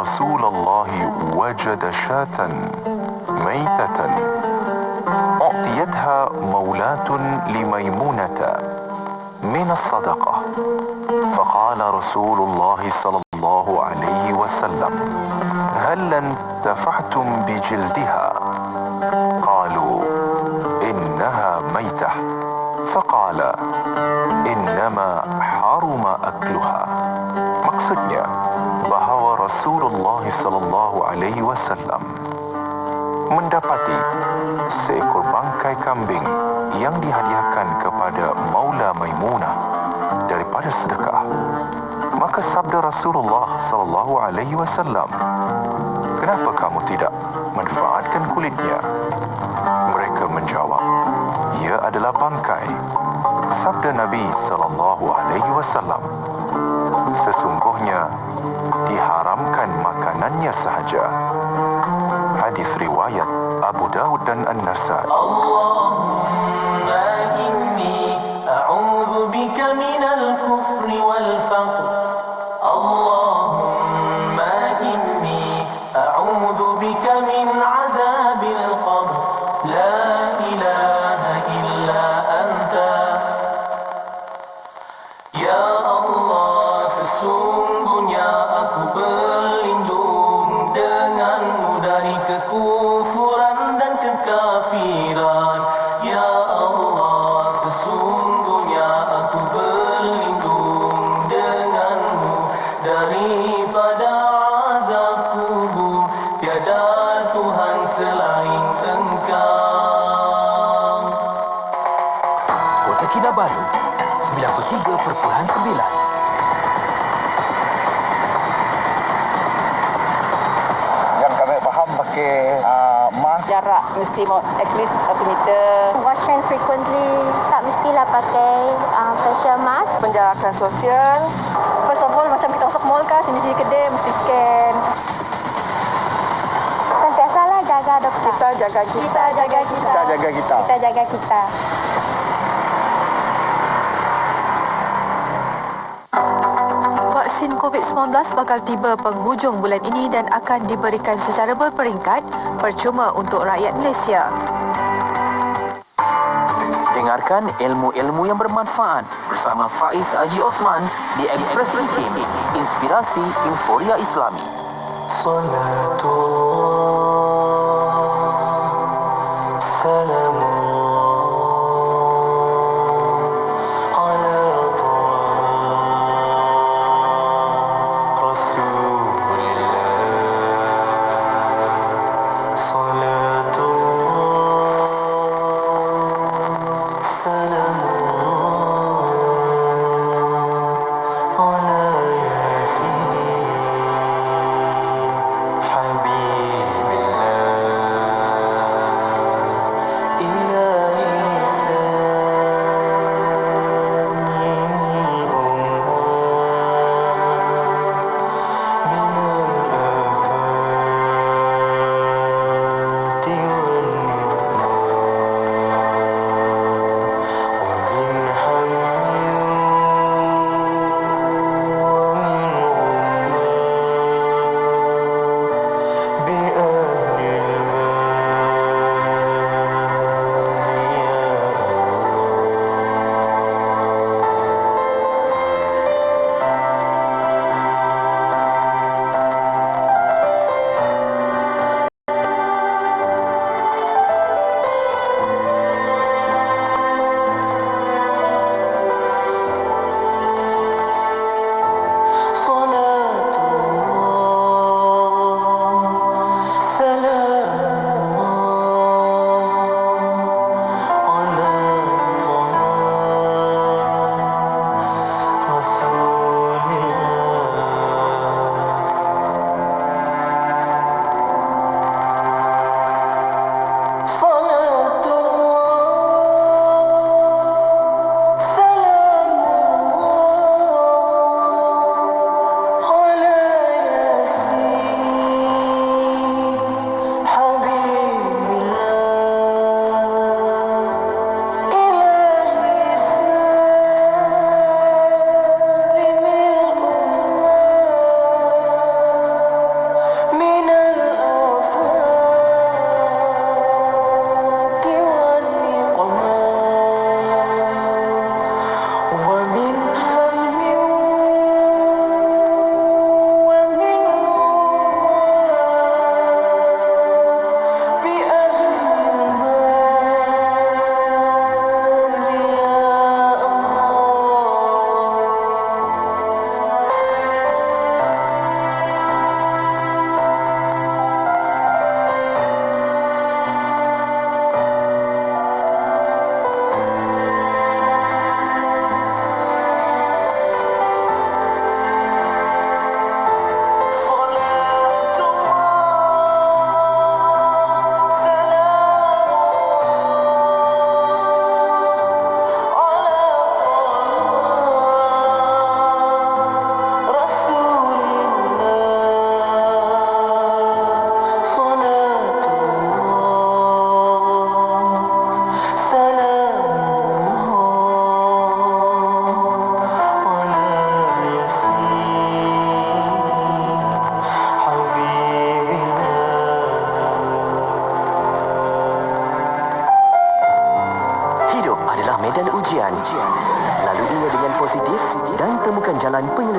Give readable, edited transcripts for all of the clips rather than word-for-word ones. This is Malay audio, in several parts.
رسول الله وجد شاة ميتة أعطيتها مولاة لميمونة من الصدقة، فقال رسول الله صلى الله عليه وسلم: هل انتفعتم بجلدها؟ قالوا: إنها ميتة. فقال: إنما حرم أكلها. Maksudnya bahawa Rasulullah sallallahu alaihi wasallam mendapati seekor bangkai kambing yang dihadiahkan kepada Maula Maimunah daripada sedekah. Maka sabda Rasulullah sallallahu alaihi wasallam, "Kenapa kamu tidak manfaatkan kulitnya?" Mereka menjawab, "Ia adalah bangkai." Sabda Nabi sallallahu alaihi wasallam, "Sesungguhnya diharamkan makanannya sahaja." Hadis riwayat Abu Daud dan An-Nasai. Allahumma inni a'udzu bika minal kufri wal faqr. Allahumma inni a'udzu bika min 'adzabil qabr. La ilaha illa anta. Ya Allah, sesungguhnya aku berlindung denganmu dari kekufuran dan kekafiran. Ya Allah, sesungguhnya aku berlindung denganmu daripada azab kubur. Tiada Tuhan selain Engkau. Kota Kinabalu 93.9. Yang kami faham pakai mask. Jarak mesti at least 1 meter. Wash hand frequently. Tak mestilah pakai facial mask. Penjarakan sosial. First of all, macam kita masuk mall kan, sini-sini kedai mesti scan. Sentiasalah jaga doktor. Kita jaga kita. Kita jaga kita. Kita jaga kita. Kita jaga kita. Vaksin COVID-19 bakal tiba penghujung bulan ini dan akan diberikan secara berperingkat percuma untuk rakyat Malaysia. Dengarkan ilmu-ilmu yang bermanfaat bersama Faiz Haji Osman di Express Weekend, inspirasi euforia Islami. Salatullah, salamullah ala Rasulillah. Salatullah, salamullah ala Yasin Habibillah.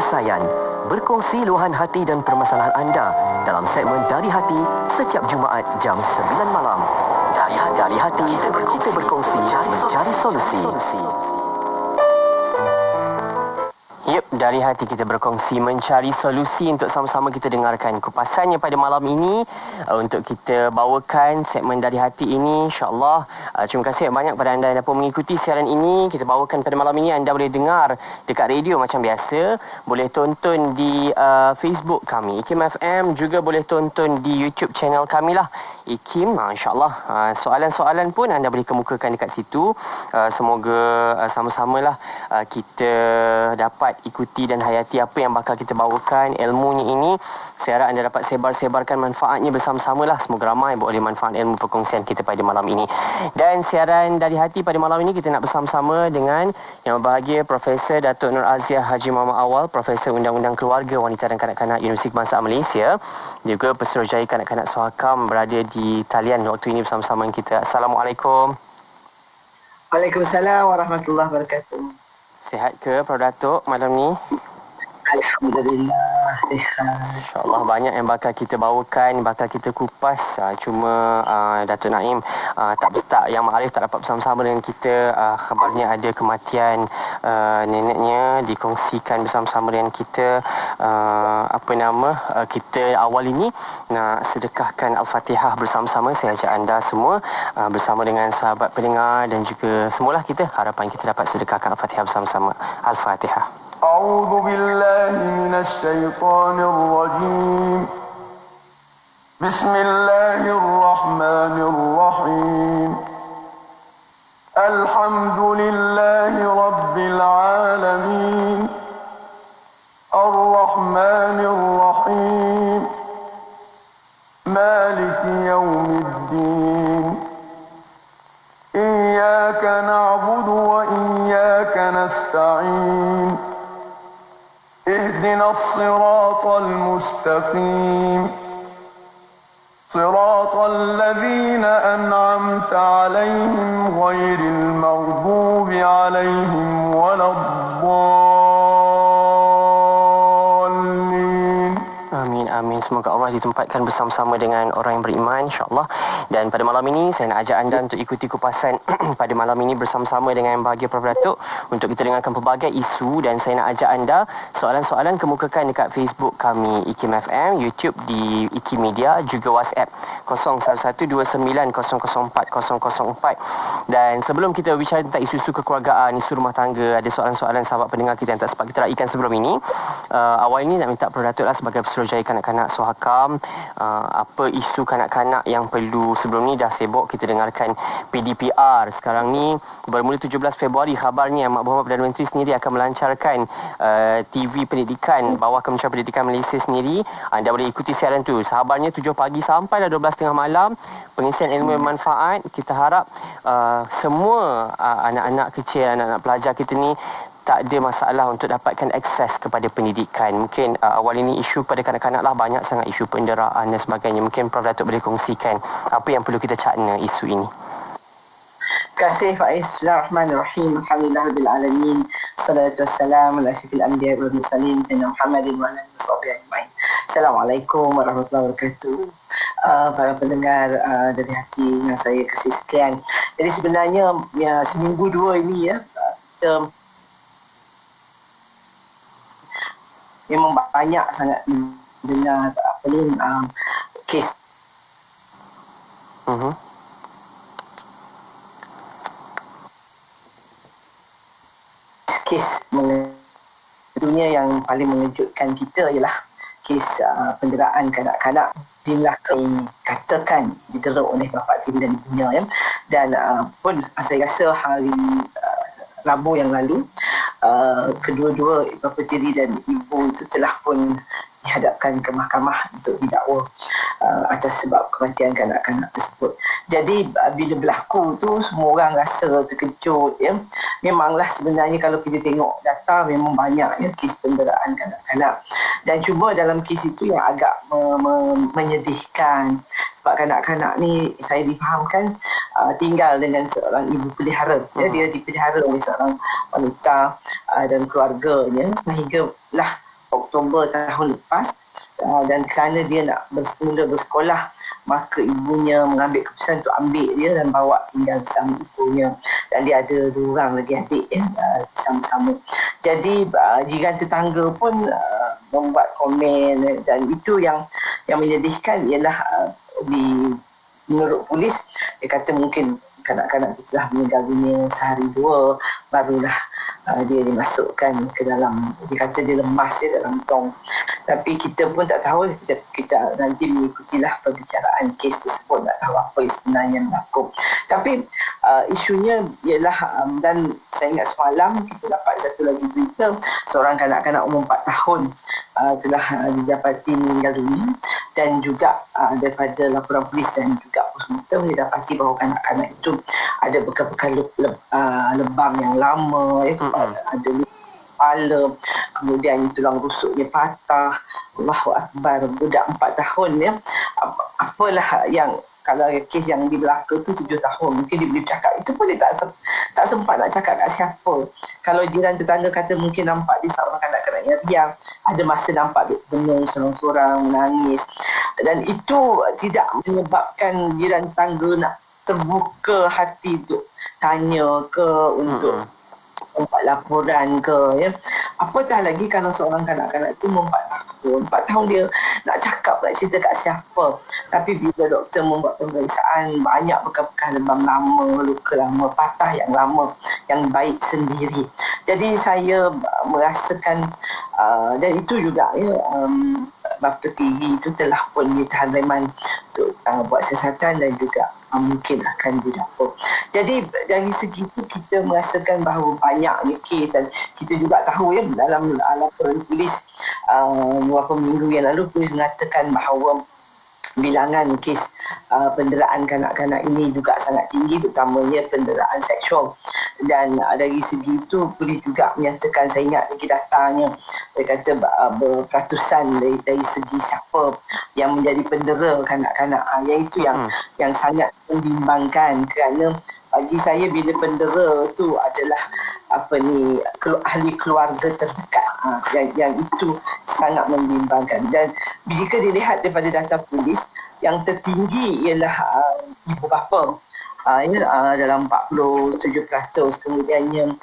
penyelesaian. Berkongsi luahan hati dan permasalahan anda dalam segmen Dari Hati setiap Jumaat jam 9 malam. Dari Hati, kita berkongsi mencari solusi. Yep, Dari Hati kita berkongsi mencari solusi untuk sama-sama kita dengarkan kupasannya pada malam ini. Untuk kita bawakan segmen Dari Hati ini, insyaAllah. Terima kasih banyak kepada anda yang dapat mengikuti siaran ini. Kita bawakan pada malam ini, anda boleh dengar dekat radio macam biasa. Boleh tonton di Facebook kami, IKIM FM. Juga boleh tonton di YouTube channel kami lah, IKIM. InsyaAllah soalan-soalan pun anda boleh kemukakan dekat situ. Semoga sama-samalah kita dapat ikuti dan hayati apa yang bakal kita bawakan, ilmunya ini. Saya harap anda dapat sebarkan manfaatnya bersama-samalah. Semoga ramai boleh manfaat ilmu perkongsian kita pada malam ini. Dan siaran Dari Hati pada malam ini kita nak bersama-sama dengan yang berbahagia Profesor Datuk Nur Aziah Haji Muhammad Awal, Profesor Undang-Undang Keluarga, Wanita dan Kanak-Kanak Universiti Kebangsaan Malaysia, juga Pesuruhjaya Kanak-Kanak Suhakam berada di talian waktu ini bersama-sama dengan kita. Assalamualaikum. Waalaikumsalam warahmatullahi wabarakatuh. Sihat ke Prof. Datuk malam ni? Alhamdulillah, sihat. InsyaAllah banyak yang bakal kita bawakan, bakal kita kupas. Cuma Datuk Naim tak yang Mak Arif tak dapat bersama-sama dengan kita. Khabarnya ada kematian neneknya, dikongsikan bersama-sama dengan kita. Kita awal ini nak sedekahkan Al-Fatihah bersama-sama. Saya ajak anda semua bersama dengan sahabat pendengar dan juga semualah kita, harapan kita dapat sedekahkan Al-Fatihah bersama-sama. Al-Fatihah. أعوذ بالله من الشيطان الرجيم بسم الله الرحمن الرحيم الحمد لله رب العالمين الرحمن الرحيم مالك يوم الدين إياك نعبد وإياك نستعين اهدنا الصراط المستقيم صراط الذين أنعمت عليهم غير المغضوب عليهم ولا الضالين. Amin. Semoga Allah ditempatkan bersama-sama dengan orang yang beriman, insya-Allah. Dan pada malam ini saya nak ajak anda untuk ikuti kupasan pada malam ini bersama-sama dengan yang bahagia Prof. Datuk untuk kita dengarkan pelbagai isu. Dan saya nak ajak anda soalan-soalan kemukakan dekat Facebook kami IKIM FM, YouTube di IKIM Media, juga WhatsApp 0112900404. Dan sebelum kita berbicara tentang isu-isu kekeluargaan, isu rumah tangga, ada soalan-soalan sahabat pendengar kita yang tak sempat kita raikan sebelum ini. Awal ini nak minta Prof. Datuk lah sebagai Pesuruhjaya Kanak-Kanak Suhakam, apa isu kanak-kanak yang perlu. Sebelum ni dah sibuk kita dengarkan PDPR. Sekarang ni bermula 17 Februari khabarnya Mak Berhormat Perdana Menteri sendiri akan melancarkan TV pendidikan bawah Kementerian Pendidikan Malaysia sendiri. Anda boleh ikuti siaran tu. Khabarnya 7 pagi sampai 12.30 malam. Pengisian ilmu bermanfaat. Kita harap semua anak-anak kecil, anak-anak pelajar kita ni tak ada masalah untuk dapatkan akses kepada pendidikan. Mungkin awal ini isu pada kanak-kanak lah, banyak sangat isu penderaan dan sebagainya. Mungkin Prof. Datuk boleh kongsikan apa yang perlu kita cakna isu ini. Terima kasih Faiz. Bismillahirrahmanirrahim. Alhamdulillahirabbil alamin. Wassalatu wassalamu ala asyrafil anbiya'i wal mursalin sayyidina Muhammadin wa ala alihi ajma'in. Assalamualaikum warahmatullahi wabarakatuh. Para pendengar Dari Hati yang saya kasih sekian. Jadi sebenarnya seminggu dua ini kita memang banyak sangat mendengar kes kes tentunya yang paling mengejutkan kita ialah kes penderaan kanak-kanak jumlah katakan didera oleh bapa tiri dan ibunya dan pun saya rasa hari Rabu yang lalu kedua-dua bapa tiri dan ibu itu telah pun dihadapkan ke mahkamah untuk didakwa atas sebab kematian kanak-kanak tersebut. Jadi bila berlaku tu semua orang rasa terkejut Memanglah sebenarnya kalau kita tengok data memang banyak kes penderaan kanak-kanak. Dan cuma dalam kes itu yang agak menyedihkan sebab kanak-kanak ni saya difahamkan tinggal dengan seorang ibu pelihara. Dia dipelihara oleh seorang wanita dan keluarganya sehinggalah Oktober tahun lepas, dan kerana dia nak mula bersekolah, maka ibunya mengambil keputusan untuk ambil dia dan bawa tinggal bersama ibunya, dan dia ada 2 orang lagi adik sama-sama. Jadi jiran tetangga pun membuat komen, dan itu yang menyedihkan ialah menurut polis, dia kata mungkin kanak-kanak itu telah meninggal dunia sehari 2 barulah dia dimasukkan ke dalam, dia kata dia lemas dia dalam tong. Tapi kita pun tak tahu, kita nanti mengikutilah perbicaraan kes tersebut, tak tahu apa yang sebenarnya berlaku. Tapi isunya ialah, dan saya ingat semalam kita dapat satu lagi berita, seorang kanak-kanak umur 4 tahun telah didapati meninggal dunia, dan juga daripada laporan polis dan juga postmortem didapati bahawa kanak-kanak itu ada bekas-bekas lebam yang lama, ada kepala, kemudian tulang rusuknya patah. Allahu Akbar, budak 4 tahun apalah yang, kalau kes yang di Melaka tu 7 tahun, mungkin dia boleh cakap, itu pun dia tak sempat nak cakap kat siapa. Kalau jiran tetangga kata mungkin nampak dia seorang kanak-kanak yang riang, ada masa nampak dia termenung sorang-sorang menangis, dan itu tidak menyebabkan jiran tetangga nak terbuka hati untuk tanya ke, untuk membuat laporan ke, apatah lagi kalau seorang kanak-kanak itu 4 tahun dia nak cakap, nak cerita kat siapa. Tapi bila doktor membuat pemeriksaan, banyak bekas-bekas lebam lama, luka lama, patah yang lama, yang baik sendiri. Jadi saya merasakan, dan itu juga bapa tiri itu telah pun ditahan reman untuk buat siasatan, dan juga mungkin akan didapur. Jadi dari segi itu kita merasakan bahawa banyaknya kes, dan kita juga tahu dalam laporan polis beberapa minggu yang lalu polis mengatakan bahawa bilangan kes penderaan kanak-kanak ini juga sangat tinggi, terutamanya penderaan seksual. Dan dari segi itu polis juga menyatakan, saya ingat lagi datanya, dia kata berratusan dari segi siapa yang menjadi pendera kanak-kanak, iaitu yang sangat membimbangkan. Kerana bagi saya bila pendera tu adalah ahli keluarga terdekat, yang itu sangat membimbangkan. Dan jika dilihat daripada data polis, yang tertinggi ialah ibu bapa, dalam 47%, kemudiannya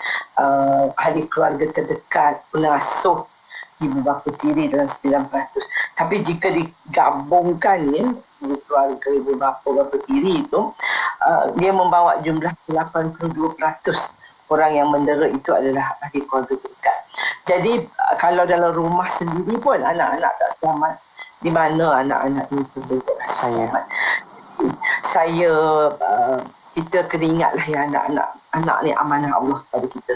ahli keluarga terdekat, pengasuh, ibu bapa tiri dalam 9%. Tapi jika digabungkan keluarga ibu bapa tiri itu, dia membawa jumlah 82% orang yang mendera itu adalah ahli keluarga terdekat. Jadi kalau dalam rumah sendiri pun anak-anak tak selamat, di mana anak-anak ini selamat? Kita kena ingatlah anak ni amanah Allah pada kita.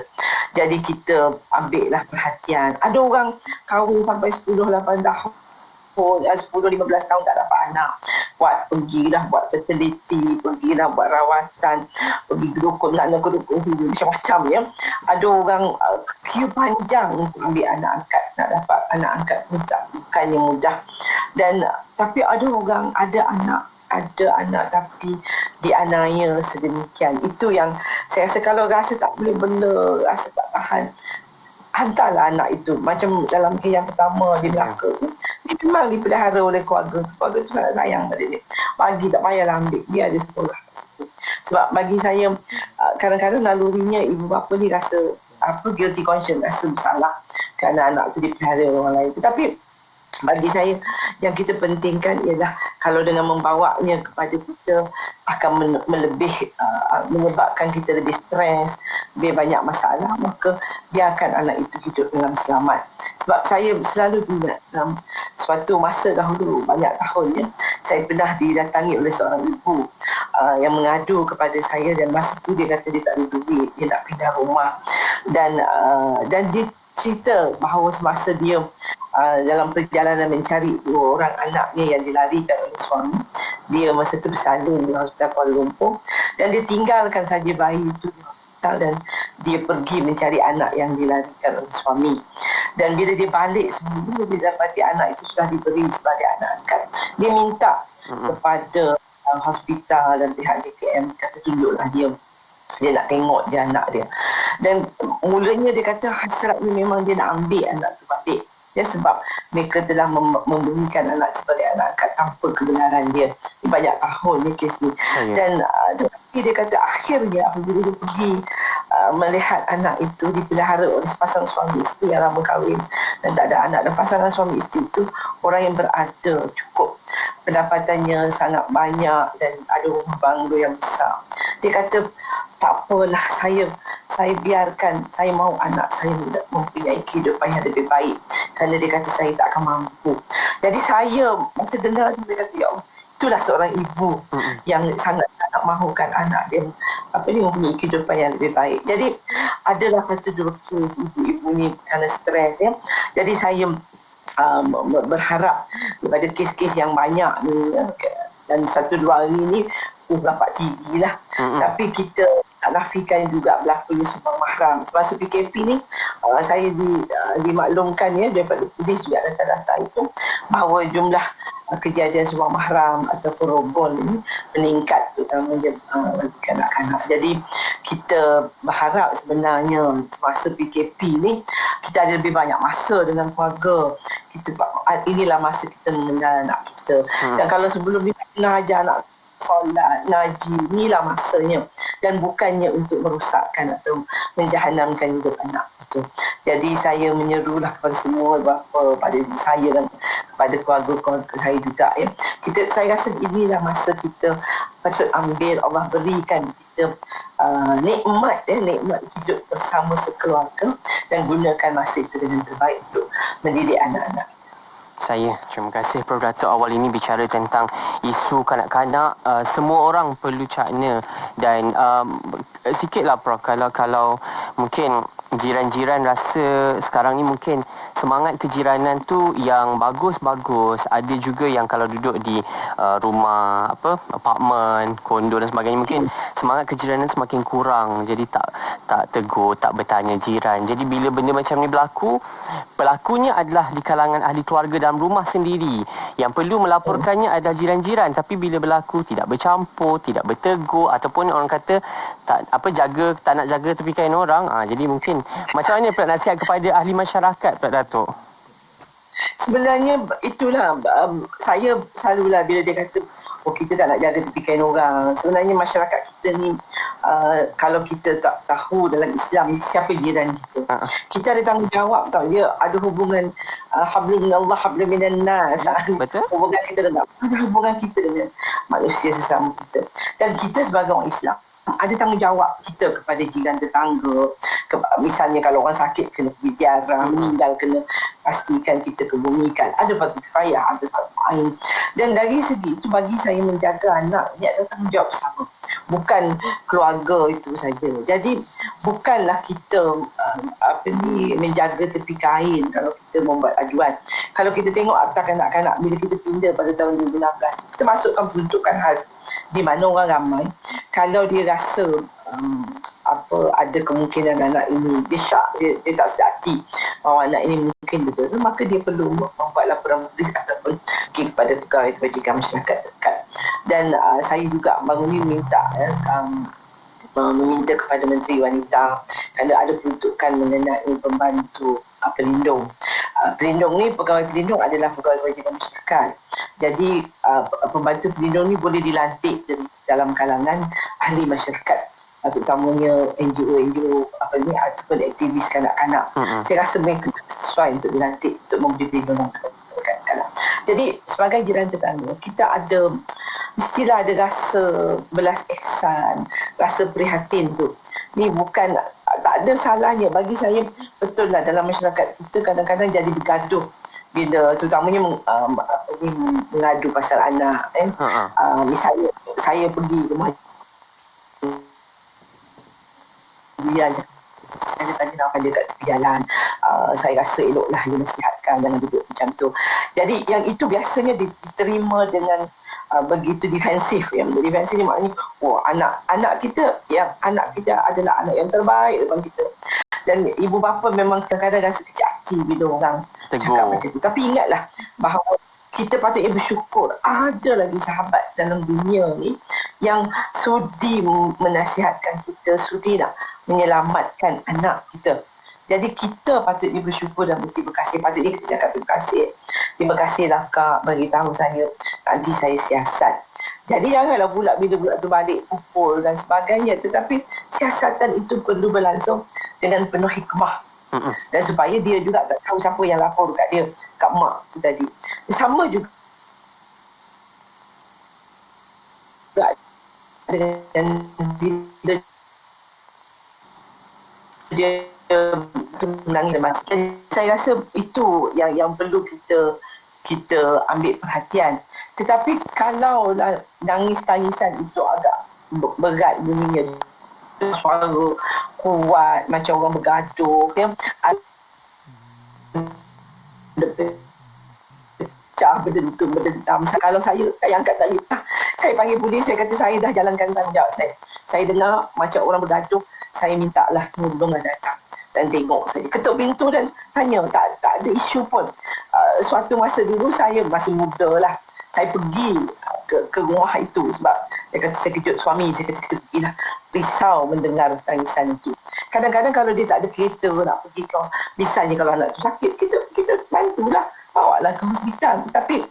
Jadi kita ambillah perhatian. Ada orang kahwin sampai 10-8 tahun, 10-15 tahun tak dapat anak, pergilah buat fertility, pergilah buat rawatan, pergi ke dukun sana ke dukun sini, macam-macam. Ada orang queue panjang untuk ambil anak angkat, nak dapat anak angkat pun bukannya mudah. Tapi ada orang ada anak tapi dianiaya sedemikian. Itu yang saya rasa, kalau rasa tak boleh bela, rasa tak tahan, hantarlah anak itu. Macam dalam kes yang pertama di Melaka tu, dia memang dipelihara oleh keluarga tu sangat sayang pada dia. Pagi tak payahlah ambil, biar dia sekolah. Sebab bagi saya, kadang-kadang nalurinya ibu bapa ni rasa guilty conscience, rasa bersalah kerana anak tu dipelihara orang lain. Tetapi bagi saya, yang kita pentingkan ialah kalau dengan membawanya kepada kita akan menyebabkan kita lebih stres, lebih banyak masalah, maka biarkan anak itu hidup dengan selamat. Sebab saya selalu ingat suatu masa dahulu, banyak tahun saya pernah didatangi oleh seorang ibu yang mengadu kepada saya, dan masa tu dia kata dia tak ada duit, dia nak pindah rumah, dan dia cerita bahawa semasa dia dalam perjalanan mencari 2 orang anaknya yang dilarikan oleh suami dia, masa itu bersalin di Hospital Kuala Lumpur, dan dia tinggalkan saja bayi itu di hospital, dan dia pergi mencari anak yang dilarikan oleh suami. Dan bila dia balik semula, dia dapati anak itu sudah diberi sebagai anak angkat. Dia minta kepada hospital dan pihak JKM, kata tunjuklah dia nak tengok dia anak dia. Dan mulanya dia kata hasratnya memang dia nak ambil anak tu balik, Ya, sebab mereka telah memberikan anak sebagai anak angkat tanpa kebenaran dia. Banyak tahun ni kes ni. Dan tetapi dia kata akhirnya apabila dia pergi melihat anak itu dipelihara oleh sepasang suami isteri yang lama kahwin dan tak ada anak, dan pasangan suami isteri itu orang yang berada, cukup pendapatannya sangat banyak dan ada rumah banglo yang besar. Dia kata tak apalah, saya biarkan, saya mahu anak saya mempunyai kehidupan yang lebih baik kerana dia kata saya tak akan mampu. Jadi saya masa dengar dia kata, ya Allah, itulah seorang ibu yang sangat mahukan anak dia mempunyai kehidupan yang lebih baik. Jadi adalah satu dua kes ibu-ibu ni kerana stres ya. Jadi saya berharap kepada kes-kes yang banyak ni dan satu dua hari ni dapat tinggi lah. Tapi kita tak nafikan juga berlakunya sumbang mahram. Semasa PKP ni saya dimaklumkan ya daripada polis juga data-data itu bahawa jumlah kejadian sumbang mahram ataupun robol ini meningkat, terutamanya bagi kanak-kanak. Jadi kita berharap sebenarnya semasa PKP ni kita ada lebih banyak masa dengan keluarga. Inilah masa kita mengenal anak kita. Dan kalau sebelum ni nak ajar anak solat, ngaji, inilah masanya, dan bukannya untuk merosakkan atau menjahanamkan hidup anak itu. Jadi saya menyerulah kepada semua bapa, pada saya dan kepada keluarga saya juga ya. Saya rasa inilah masa kita patut ambil, Allah berikan kita nikmat hidup bersama sekeluarga dan gunakan masa itu dengan terbaik untuk mendidik anak-anak. Terima kasih Prof. Datuk. Awal ini bicara tentang isu kanak-kanak, semua orang perlu cakna dan sikitlah Prof, kalau mungkin jiran-jiran rasa sekarang ni mungkin semangat kejiranan tu yang bagus-bagus, ada juga yang kalau duduk di rumah apartmen, kondo dan sebagainya, mungkin semangat kejiranan semakin kurang, jadi tak tegur, tak bertanya jiran. Jadi bila benda macam ni berlaku, pelakunya adalah di kalangan ahli keluarga dalam rumah sendiri. Yang perlu melaporkannya adalah jiran-jiran, tapi bila berlaku tidak bercampur, tidak bertegur, ataupun orang kata tak nak jaga tepi kain orang. Jadi mungkin macam mana pula nasihat kepada ahli masyarakat, Pak Datuk? Sebenarnya itulah saya selalulah bila dia kata kita tak nak jaga tepi kain orang. Sebenarnya masyarakat kita ni kalau kita tak tahu dalam Islam siapa jiran kita, kita ada tanggungjawab tau. Dia ada hubungan hablum minallah hablum minan nas. Betul. Hubungan kita dengan manusia sesama kita. Dan kita sebagai orang Islam ada tanggungjawab kita kepada jiran tetangga. Misalnya kalau orang sakit kena pergi ziarah, meninggal kena pastikan kita kebumikan. Ada fardu kifayah, ada fardu ain. Dan dari segi itu bagi saya menjaga anak ni adalah tanggungjawab bersama. Bukan keluarga itu saja. Jadi bukanlah kita menjaga tepi kain kalau kita membuat ajuan. Kalau kita tengok akta kanak-kanak bila kita pindah pada tahun 2016, kita masukkan peruntukan khas di mana orang ramai kalau dia rasa ada kemungkinan anak ini dia syak, dia tak sedar hati bahawa anak ini mungkin betul, maka dia perlu membuat laporan polis ataupun kepada pegawai kebajikan masyarakat dekat. Dan saya juga baru ni meminta kepada Menteri Wanita kerana ada peruntukan mengenai pembantu pelindung. Pelindung ni, pegawai pelindung adalah pegawai kebajikan masyarakat. Jadi pembantu pelindung ni boleh dilantik dari dalam kalangan ahli masyarakat, terutamanya NGO ataupun aktivis kanak-kanak. Saya rasa mereka sesuai untuk dilantik untuk memberi perlindungan kepada kanak-kanak. Jadi sebagai jiran tetangga, kita mestilah ada rasa belas ihsan, rasa prihatin tu. Ni bukan, tak ada salahnya. Bagi saya betul lah dalam masyarakat kita kadang-kadang jadi bergaduh bila terutamanya mengadu pasal anak. Misalnya saya pergi rumah dia tanya nak dia kat tepi jalan, saya rasa eloklah dia nasihatkan jangan duduk macam tu. Jadi yang itu biasanya diterima dengan begitu defensif. Yang defensif ni maknanya anak kita adalah anak yang terbaik depan kita. Dan ibu bapa memang kadang-kadang rasa kecil hati bila orang cakap macam tu. Tapi ingatlah bahawa kita patutnya bersyukur ada lagi sahabat dalam dunia ni yang sudi menasihatkan kita, sudi nak menyelamatkan anak kita Jadi kita patutnya bersyukur dan berterima kasih. Patutnya kita cakap terima kasih. Terima kasihlah Kak bagi tahu saya. Nanti saya siasat. Jadi janganlah pula bila budak tu balik pukul dan sebagainya. Tetapi siasatan itu perlu berlangsung dengan penuh hikmah. Dan supaya dia juga tak tahu siapa yang lapor kat dia, kat mak tu tadi. Sama juga dengan bila dia menangis lemas. Saya rasa itu yang perlu kita ambil perhatian. Tetapi kalau nangis tangisan itu agak berat bunyinya, suara kuat macam orang bergaduh, ya, pecah berdentang. Kalau saya angkat tali, saya panggil polis, saya kata saya dah jalankan tanggungjawab saya. Saya dengar macam orang bergaduh, saya mintalah tolongan datang dan tengok saja. Ketuk pintu dan tanya, tak ada isu pun. Suatu masa dulu saya masih muda lah. Saya pergi ke rumah itu sebab saya kata saya kejut suami. Saya kata kita pergilah. Risau mendengar tangisan itu. Kadang-kadang kalau dia tak ada kereta nak pergi ke, misalnya kalau anak tu sakit, kita bantulah. Bawalah ke hospital. Tapi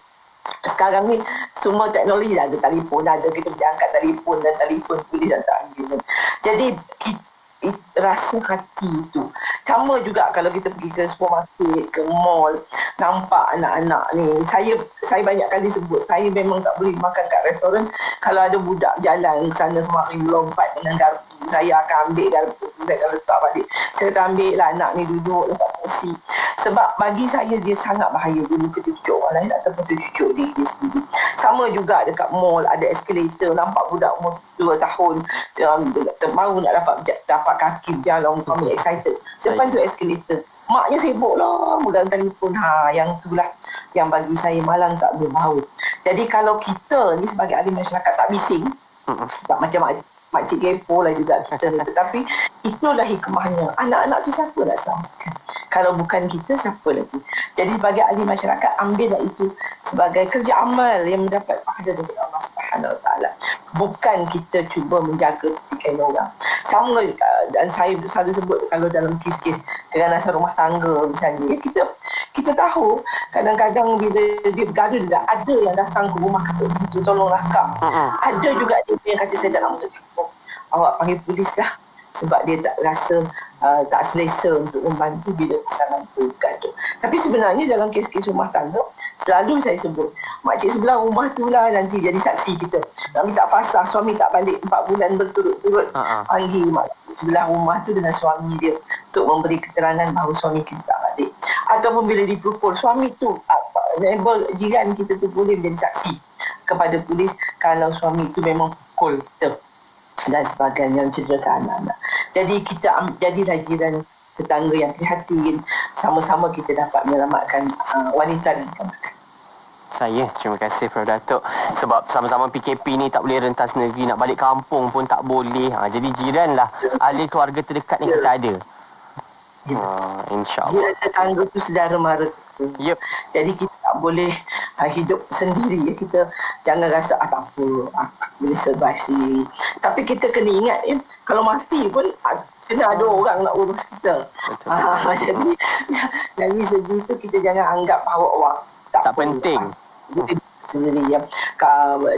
sekarang ni semua teknologi dah ada, telefon ada, kita boleh angkat telefon dan telefon polis dan tak ambil. Jadi rasa hati itu sama juga kalau kita pergi ke supermarket, ke mall, nampak anak-anak ni. Saya banyak kali sebut, saya memang tak boleh makan kat restoran kalau ada budak jalan sana kemari melompat dengan garpu. Saya akan ambil garpu, saya akan letak balik. Saya akan ambil lah anak ni duduk letak kursi. Sebab bagi saya dia sangat bahaya. Dulu kita cucuk orang lain ataupun cucuk diri dia sendiri. Sama juga dekat mall ada eskalator, nampak budak umur 2 tahun baru nak dapat kaki berjalan, kami excited. Depan tu eskalator, maknya sibuk lah megang telefon. Yang itulah yang bagi saya malang tak berbau. Jadi kalau kita ni sebagai ahli masyarakat tak bising, tak macam makcik kepo lah juga kita. Tetapi itulah hikmahnya. Anak-anak tu siapa nak selamatkan? Kalau bukan kita, siapa lagi? Jadi sebagai ahli masyarakat, ambillah itu sebagai kerja amal yang mendapat pahala dari Allah Subhanahu Wa Taala. Bukan kita cuba menjaga kepikiran orang. Sama, dan saya selalu sebut kalau dalam kes-kes keganasan rumah tangga misalnya, kita tahu kadang-kadang bila dia bergaduh, ada yang datang ke rumah kata, tolonglah Kak. Ada juga dia yang kata, saya tak nak masuk campur. Awak panggil polis lah. Sebab dia tak rasa tak selesa untuk membantu bila pasangan tu gaduh. Tapi sebenarnya dalam kes-kes rumah tangga, selalu saya sebut, makcik sebelah rumah tu lah nanti jadi saksi kita. Kami tak pasah, suami tak balik 4 bulan berturut-turut. Panggil makcik sebelah rumah tu dengan suami dia untuk memberi keterangan bahawa suami kita tak balik. Ataupun bila dipukul, suami tu, neighbor jiran kita tu boleh menjadi saksi kepada polis kalau suami tu memang pukul kita dan sebagainya, mencederakan anak-anak. Jadi kita jadilah jiran tetangga yang prihatin, sama-sama kita dapat menyelamatkan wanita dan kanak-kanak. Saya terima kasih Prof Datuk, sebab sama-sama PKP ni tak boleh rentas negeri, nak balik kampung pun tak boleh. Jadi jiranlah ahli keluarga terdekat ni kita ada. InsyaAllah. Jiran tetangga tu saudara mara kita. Jadi kita tak boleh hidup sendiri. Kita jangan rasa tak apa, boleh survive sendiri. Tapi kita kena ingat, kalau mati pun kena ada orang nak urus kita. Jadi dari segi itu kita jangan anggap bahawa orang tak penting. Sendiri ya.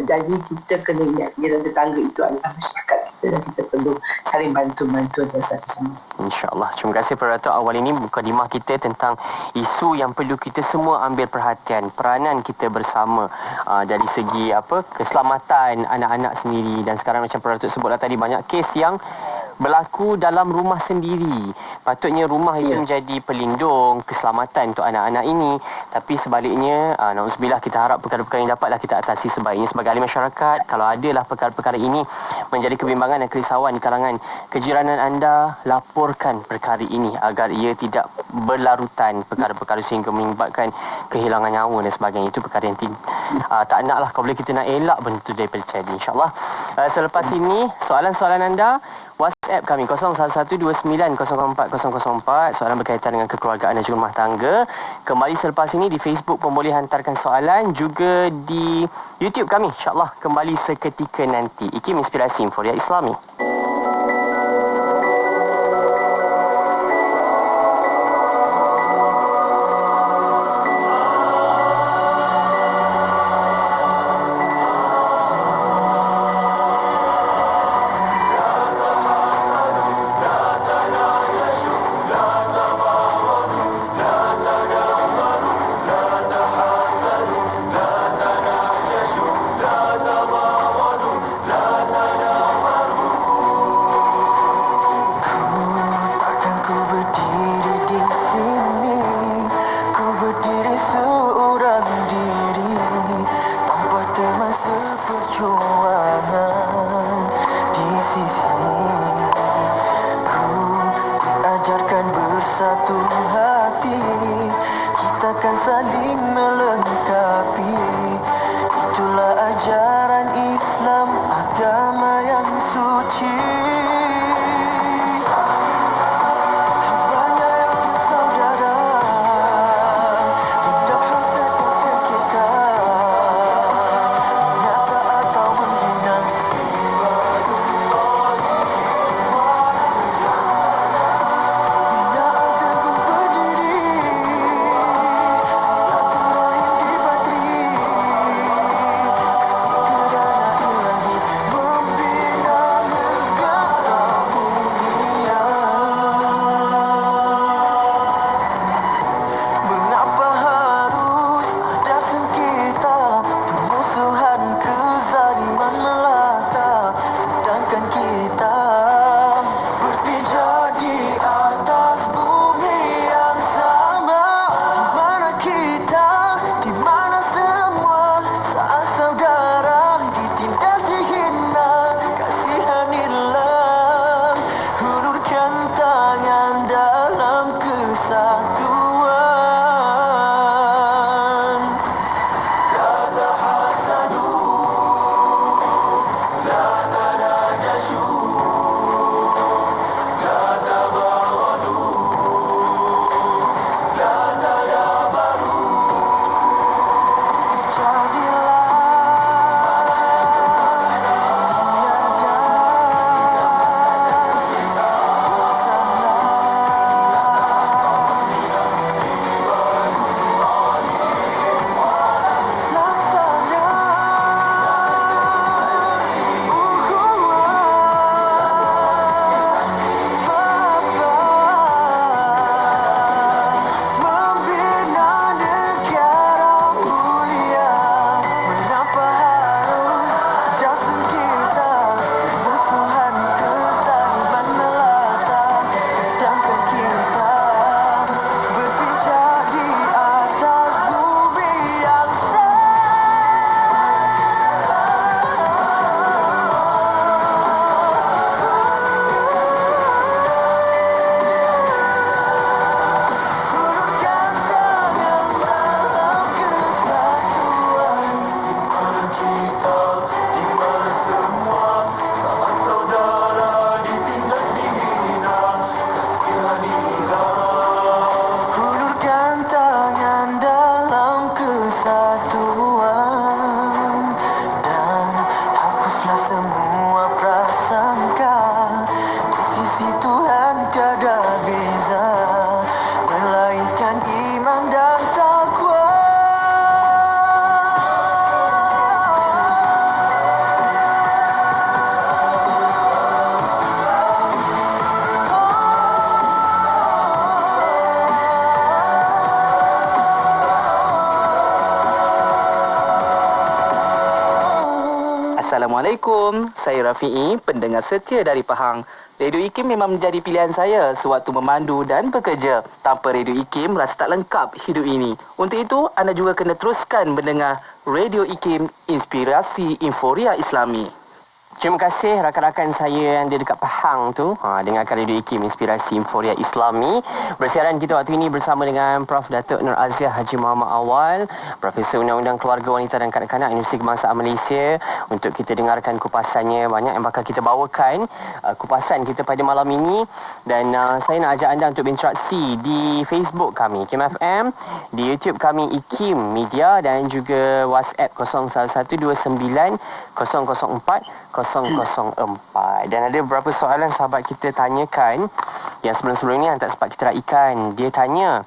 Jadi kita kena ingat jiran tetangga itu adalah masyarakat kita dan kita perlu saling bantu-bantu antara satu sama. InsyaAllah. Terima kasih Prof Datuk. Awal ini mukadimah kita tentang isu yang perlu kita semua ambil perhatian, peranan kita bersama dari segi keselamatan anak-anak sendiri. Dan sekarang macam Prof Datuk sebutlah tadi, banyak kes yang berlaku dalam rumah sendiri. Patutnya rumah itu menjadi pelindung keselamatan untuk anak-anak ini. Tapi sebaliknya, na'udzubillah, kita harap perkara-perkara ini dapatlah kita atasi sebaiknya sebagai ahli masyarakat. Kalau adalah perkara-perkara ini menjadi kebimbangan dan kerisauan di kalangan kejiranan anda, laporkan perkara ini agar ia tidak berlarutan perkara-perkara sehingga menyebabkan kehilangan nyawa dan sebagainya. Itu perkara yang tak naklah. Kalau boleh kita nak elak benda itu daripada terjadi, insyaAllah. Selepas ini, soalan-soalan anda WhatsApp kami 0112904004. Soalan berkaitan dengan kekeluargaan dan juga rumah tangga. Kembali selepas ini di Facebook pun boleh hantarkan soalan, juga di YouTube kami, insyaAllah kembali seketika nanti. IKIM Inspirasi Inforia Islami. satu hati, kita kan saling melengkapi. Itulah ajaran Islam, agama yang suci. Banyak yang bersaudara, tidak hasad dan sengketa, menyata atau menghina. Binaan teguh berdiri, silaturahim dipatri, kasih kerana ilahi membina negara mulia. Mengapa harus ada sengketa, permusuhan, kezaliman melata, sedangkan kita berpijak di atas bumi yang sama, di mana kita, di mana semua saat saudara ditindas dihina. Kasihanilah, hulurkan tangan dalam kesatuan. La tahasadu, la tanajashu, la tabaghadu, la tadabaru. Jadilah membina negara mulia. Mengapa harus ada sengketa, permusuhan, kezaliman melata, sedangkan kita berpijak di atas bumi yang sama. Hulurkan tangan dalam kesatuan. Di mana kita, di mana semua sahabat saudara ditindas dihina. Kasihanilah, hulurkan tangan dalam kesatuan, dan hapuslah semua prasangka. Di sisi Tuhan tiada beza, melainkan iman dan takwa. Assalamualaikum, saya Rafi'i, pendengar setia dari Pahang. Radio IKIM memang menjadi pilihan saya sewaktu memandu dan bekerja. Tanpa Radio IKIM, rasa tak lengkap hidup ini. Untuk itu, anda juga kena teruskan mendengar Radio IKIM, Inspirasi Inforia Islami. Terima kasih rakan-rakan saya yang di dekat Pahang tu. Dengarkan Radio IKIM, Inspirasi Inforia Islami. Bersiaran kita waktu ini bersama dengan Prof. Datuk Nur Aziah Haji Muhammad Awal, Profesor Undang-Undang Keluarga Wanita dan Kanak-Kanak Universiti Kebangsaan Malaysia. Untuk kita dengarkan kupasannya, banyak yang bakal kita bawakan kupasan kita pada malam ini. Dan saya nak ajak anda untuk berinteraksi di Facebook kami, IKIM FM, di YouTube kami IKIM Media, dan juga WhatsApp 01129004 004. Dan ada beberapa soalan sahabat kita tanyakan yang sebelum-sebelum ni yang tak sempat kita raikan. Dia tanya,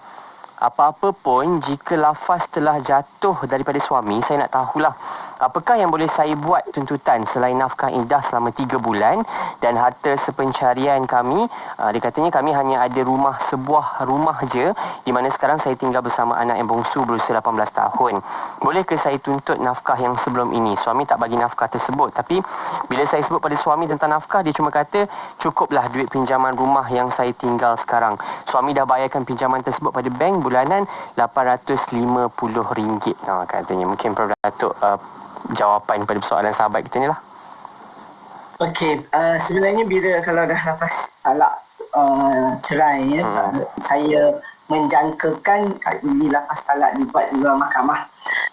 apa-apa pun jika lafaz telah jatuh daripada suami, saya nak tahulah apakah yang boleh saya buat tuntutan selain nafkah indah selama 3 bulan dan harta sepencarian kami. Dia katanya kami hanya ada sebuah rumah je, di mana sekarang saya tinggal bersama anak yang bongsu berusia 18 tahun. Bolehkah saya tuntut nafkah yang sebelum ini? Suami tak bagi nafkah tersebut, tapi bila saya sebut pada suami tentang nafkah, dia cuma kata cukuplah duit pinjaman rumah yang saya tinggal sekarang. Suami dah bayarkan pinjaman tersebut pada bank bulanan RM850. Katanya mungkin Prof. Datuk jawapan pada persoalan sahabat kita ni lah. Okey, sebenarnya bila kalau dah lafaz talak cerai ya. Saya menjangkakan ini lepas talak dibuat di luar mahkamah,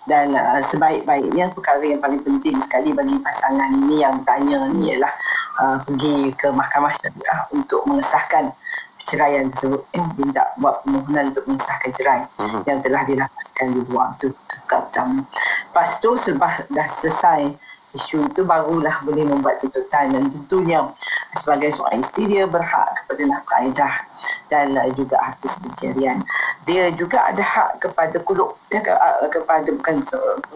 dan sebaik-baiknya perkara yang paling penting sekali bagi pasangan ini yang tanya ni ialah pergi ke mahkamah syariah untuk mengesahkan perceraian tersebut, minta buat permohonan untuk mengesahkan cerai yang telah dilapaskan di luar tu pertama. Lepas tu selepas dah selesai isu itu, barulah boleh membuat tuntutan, dan tentunya sebagai seorang isteri dia berhak kepada nafkah iddah dan juga harta pencerian. Dia juga ada hak kepada kuluk, kepada bukan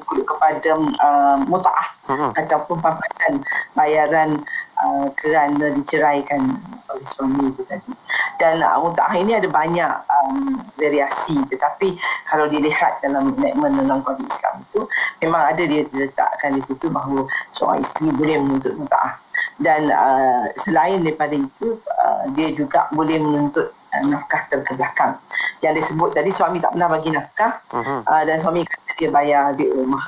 kuluk, kepada mut'ah ataupun pampasan bayaran kerana diceraikan oleh suami itu tadi. Dan mut'ah ini ada banyak variasi, tetapi kalau dilihat dalam enactment dalam Kodi Islam itu memang ada dia diletakkan di situ bahawa seorang isteri boleh menuntut mut'ah. Dan selain daripada itu, dia juga boleh menuntut nafkah terbelakang. Yang disebut tadi, suami tak pernah bagi nafkah, dan suami kata dia bayar di rumah.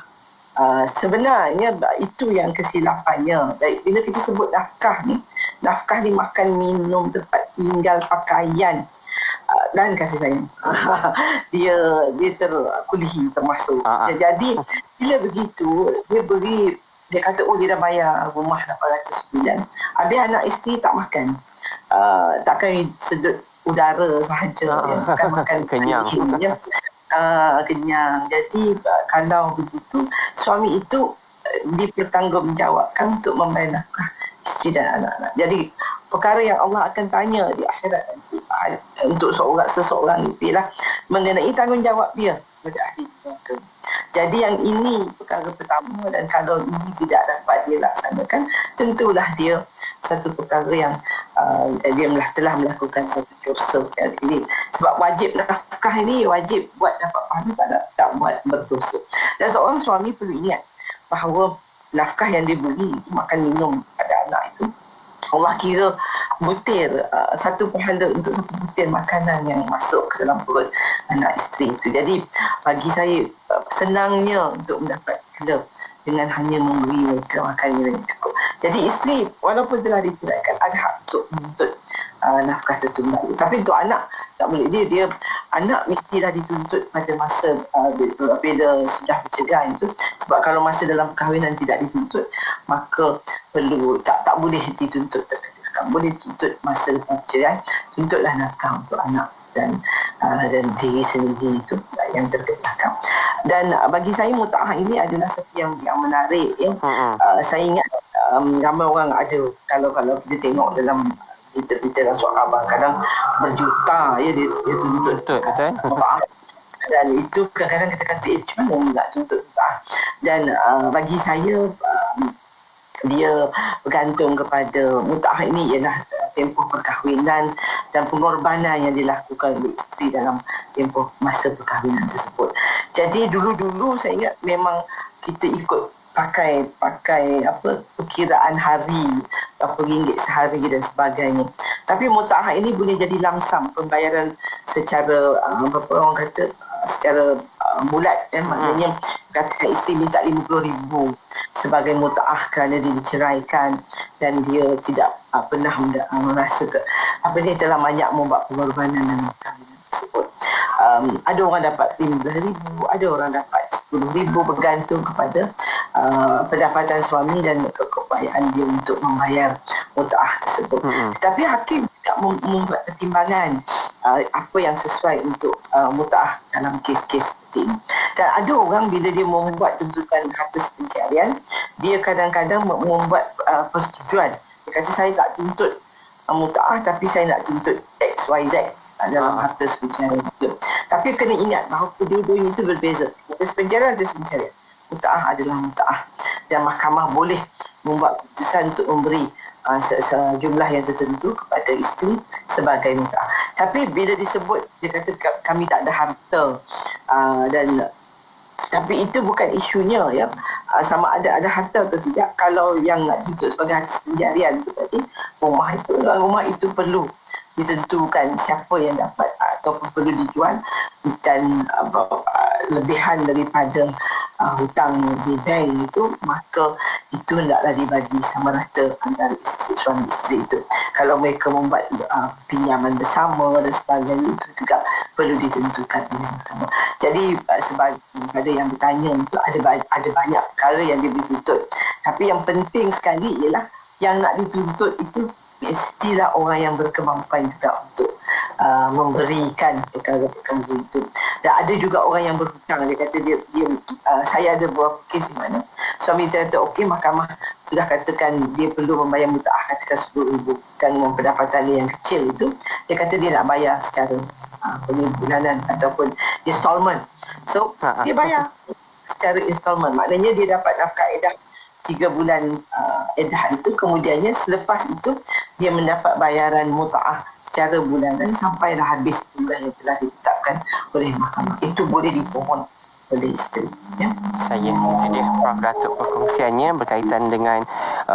Sebenarnya itu yang kesilapannya. Bila kita sebut nafkah ni makan, minum, tempat tinggal, pakaian dan kasih sayang. dia terkulihi termasuk. Jadi bila begitu dia kata dia dah bayar rumah 809. Habis anak isteri tak makan. Takkan sedut udara sahaja, bukan makan kenyang. Kenyang. Jadi kalau begitu, suami itu dipertanggungjawabkan untuk membayar nafkah isteri dan anak-anak. Jadi perkara yang Allah akan tanya di akhirat nanti untuk seseorang itu ialah mengenai tanggungjawab dia kepada ahli neraka. Jadi yang ini perkara pertama, dan kalau ini tidak dapat dia laksanakan, tentulah dia satu perkara yang dia telah melakukan satu dosa. Ini sebab wajib nafkah ini wajib buat dapat pahala, tak buat berdosa. Dan seorang suami perlu ingat bahawa nafkah yang dia beri, makan minum pada anak itu, Allah kira butir, satu pahala untuk satu butir makanan yang masuk ke dalam perut anak isteri itu. Jadi bagi saya senangnya untuk mendapat pahala dengan hanya memberi mereka makan yang cukup. Jadi isteri walaupun telah diceraikan ada hak untuk menuntut nafkah tertunda. Tapi untuk anak tak boleh. Dia anak mestilah dituntut pada masa bila sudah bercerai itu. Sebab kalau masa dalam perkahwinan tidak dituntut, maka perlu tak boleh dituntut terkadang. Boleh tuntut masa lepas bercerai, tuntutlah nafkah untuk anak dan diri sendiri itu yang terkebelakang. Dan bagi saya mut'ah ini adalah satu yang menarik ya. Saya ingat ramai orang ada, kalau kita tengok dalam berita-berita dalam surat khabar, kadang berjuta ya dia tuntut mut'ah. Dan itu kadang-kadang kita kata macam mana nak tuntut mut'ah. Dan bagi saya dia bergantung kepada mut'ah ini ialah tempoh perkahwinan dan pengorbanan yang dilakukan oleh isteri dalam tempoh masa perkahwinan tersebut. Jadi dulu-dulu saya ingat memang kita ikut pakai perkiraan hari, berapa ringgit sehari dan sebagainya. Tapi mut'ah ini boleh jadi lamsam, pembayaran secara secara bulat maknanya katakan isteri minta 50,000 sebagai mut'ah kerana dia diceraikan dan dia tidak pernah merasa dia telah banyak membuat pengorbanan dalam perkahwinan tersebut. Ada orang dapat 15,000, ada orang dapat 10,000, bergantung kepada pendapatan suami dan keupayaan dia untuk membayar mut'ah tersebut. Tetapi hakim tak membuat pertimbangan apa yang sesuai untuk mut'ah dalam kes-kes seperti ini. Dan ada orang bila dia membuat tuntutan harta pencarian, dia kadang-kadang membuat persetujuan. Dia kata saya tak tuntut mut'ah, tapi saya nak tuntut XYZ dalam harta pencarian itu. Tapi kena ingat bahawa kedua-duanya itu berbeza. Harta pencarian, harta pencarian. Mut'ah adalah mut'ah. Dan mahkamah boleh membuat keputusan untuk memberi sejumlah yang tertentu kepada isteri sebagai mut'ah. Tapi bila disebut, dia kata kami tak ada harta, tapi itu bukan isunya ya. Sama ada harta atau tidak. Kalau yang nak tuntut sebagai harta penjarian itu tadi, rumah itu perlu ditentukan siapa yang dapat ataupun perlu dijual, dan lebihan daripada hutang di bank itu, maka itu hendaklah dibagi sama rata antara suami isteri itu. Kalau mereka membuat pinjaman bersama dan sebagainya, itu juga perlu ditentukan oleh mahkamah. Jadi sebagai pada yang bertanya itu ada banyak perkara yang dituntut. Tapi yang penting sekali ialah yang nak dituntut itu mestilah orang yang berkemampuan juga untuk memberikan perkara-perkara itu. Dan ada juga orang yang berhutang. Dia kata saya ada beberapa kes di mana suami dia kata okey, mahkamah sudah katakan dia perlu membayar mutaah, katakan RM10,000 kan, dengan pendapatan dia yang kecil itu, dia kata dia nak bayar secara bulanan ataupun installment. So dia bayar secara installment, maknanya dia dapat nafkah edah 3 bulan edah itu, kemudiannya selepas itu dia mendapat bayaran mutaah secara bulanan sampailah habis jumlah yang telah ditetapkan oleh mahkamah. Itu boleh dipohon oleh isteri. Ya. Saya itu dia Prof Datuk perkongsiannya berkaitan dengan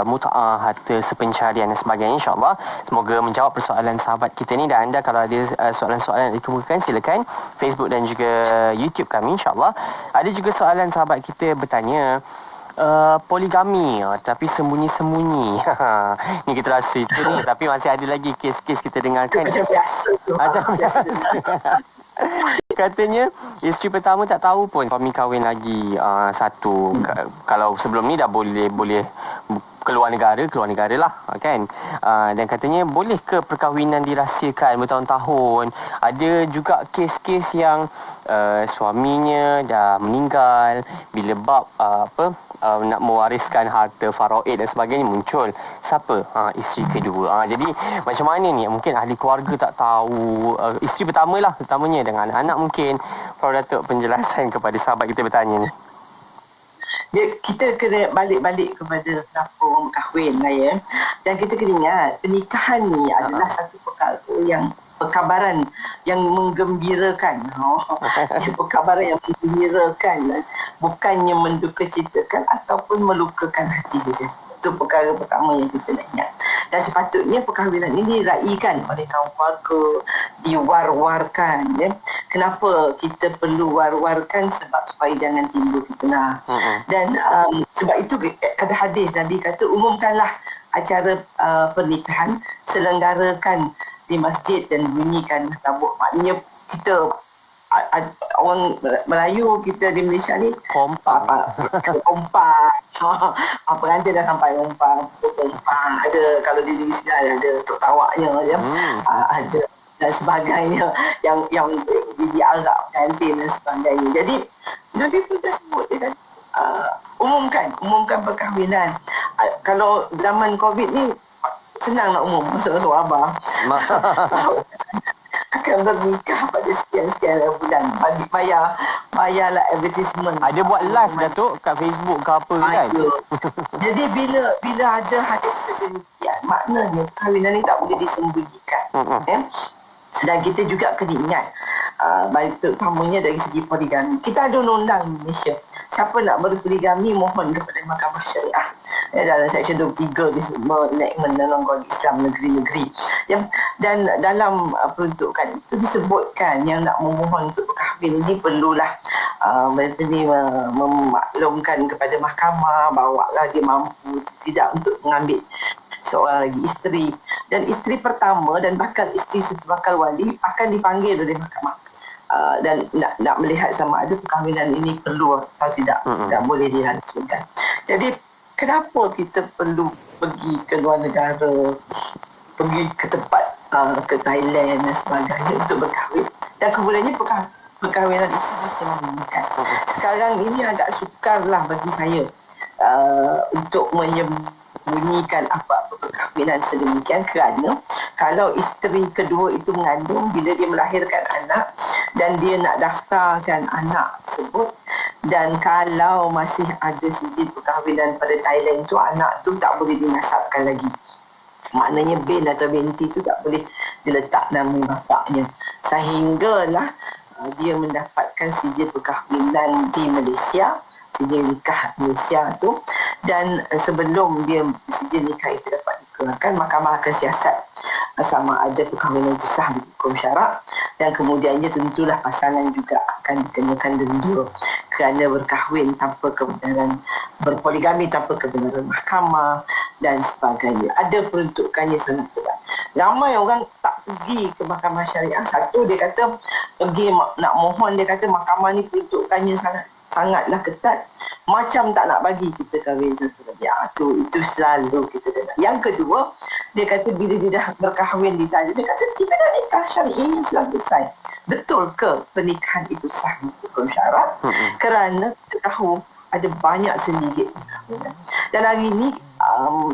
mutaah, harta sepencarian dan sebagainya. InsyaAllah semoga menjawab persoalan sahabat kita ni. Dan anda kalau ada soalan-soalan yang dikemukakan, silakan Facebook dan juga YouTube kami, insyaAllah. Ada juga soalan sahabat kita bertanya, poligami tapi sembunyi-sembunyi. Ni kita rasa itu ni, tapi masih ada lagi kes-kes kita dengarkan. Macam biasa. Katanya isteri pertama tak tahu pun suami kahwin lagi satu. Kalau sebelum ni dah boleh keluar negara lah kan. Dan katanya boleh ke perkahwinan dirahsiakan bertahun-tahun? Ada juga kes-kes yang suaminya dah meninggal, bila bab nak mewariskan harta faraid dan sebagainya muncul siapa? Isteri kedua. Jadi macam mana ni? Mungkin ahli keluarga tak tahu, isteri pertama lah terutamanya dengan anak mungkin. Prof Datuk penjelasan kepada sahabat kita bertanya ni. Kita kena balik kepada kenapa orang berkahwin lah ya. Dan kita kena ingat pernikahan ni adalah satu perkara yang perkabaran yang menggembirakan. Perkabaran yang menggembirakan, bukannya mendukacitakan ataupun melukakan hati saja. Itu perkara pertama yang kita nak ingat. Dan sepatutnya perkahwinan ini diraikan oleh kaum keluarga, diwar-warkan. Ya. Kenapa kita perlu war-warkan? Sebab supaya jangan timbul fitnah. Dan sebab itu ada hadis Nabi kata, umumkanlah acara pernikahan, selenggarakan di masjid dan bunyikan tabuk. Maknanya kita orang Melayu kita di Malaysia ni kompak pengantin dah sampai kompak ada, kalau di negeri sini ada tok tawaknya ya, ada dan sebagainya yang diarak pengantin dan sebagainya. Jadi Nabi pun dah sebut, dia kata umumkan perkahwinan. Kalau zaman COVID ni senang nak umum, masuk abang akan bernikah pada sekian-sekian bulan, bayarlah advertisement. Ada buat live Datuk kat Facebook ke apa kan? Jadi bila ada hadis sedemikian, maknanya kahwinan ni tak boleh disembunyikan. Dan kita juga kena ingat, baik terutamanya dari segi poligami. Kita ada undang-undang Malaysia. Siapa nak berpoligami mohon kepada Mahkamah Syariah. Dalam Seksyen 23 disebut enactment dalam Kongres Islam negeri-negeri. Dan dalam peruntukan itu disebutkan yang nak memohon untuk berkahwin ini perlulah memaklumkan kepada mahkamah bahawa dia mampu tidak untuk mengambil seorang lagi isteri. Dan isteri pertama dan bakal isteri serta bakal wali akan dipanggil oleh mahkamah. Dan nak melihat sama ada perkahwinan ini perlu atau tidak. Tak boleh dilangsungkan. Jadi kenapa kita perlu pergi ke luar negara, pergi ke tempat ke Thailand dan sebagainya untuk berkahwin? Dan kemudiannya perkahwinan itu masih meningkat. Sekarang ini agak sukarlah bagi saya untuk menyembunyikan apa perkahwinan sedemikian, kerana kalau isteri kedua itu mengandung, bila dia melahirkan anak dan dia nak daftarkan anak tersebut, dan kalau masih ada sijil perkahwinan pada Thailand tu, anak tu tak boleh dinasabkan lagi. Maknanya bin atau binti tu tak boleh diletak nama bapaknya. Sehinggalah dia mendapatkan sijil perkahwinan di Malaysia, sijil nikah Malaysia tu. Dan sebelum dia sijil nikah itu dapat dikeluarkan, mahkamah akan siasat sama ada perkahwinan itu sah di hukum syarak, dan kemudiannya tentulah pasangan juga akan dikenakan denda kerana berkahwin tanpa kebenaran berpoligami tanpa kebenaran mahkamah dan sebagainya. Ada peruntukannya sangat kuat. Ramai orang tak pergi ke mahkamah syariah. Satu, dia kata pergi nak mohon, dia kata mahkamah ni peruntukannya sangatlah ketat, macam tak nak bagi kita kahwin satu lagi. Itu selalu kita dengar. Yang kedua, dia kata bila dia dah berkahwin di Thailand, dia kata kita dah nikah syar'i sudah selesai. Betul ke pernikahan itu sah hukum syarak? Kerana kita tahu ada banyak sendigit. Dan hari ini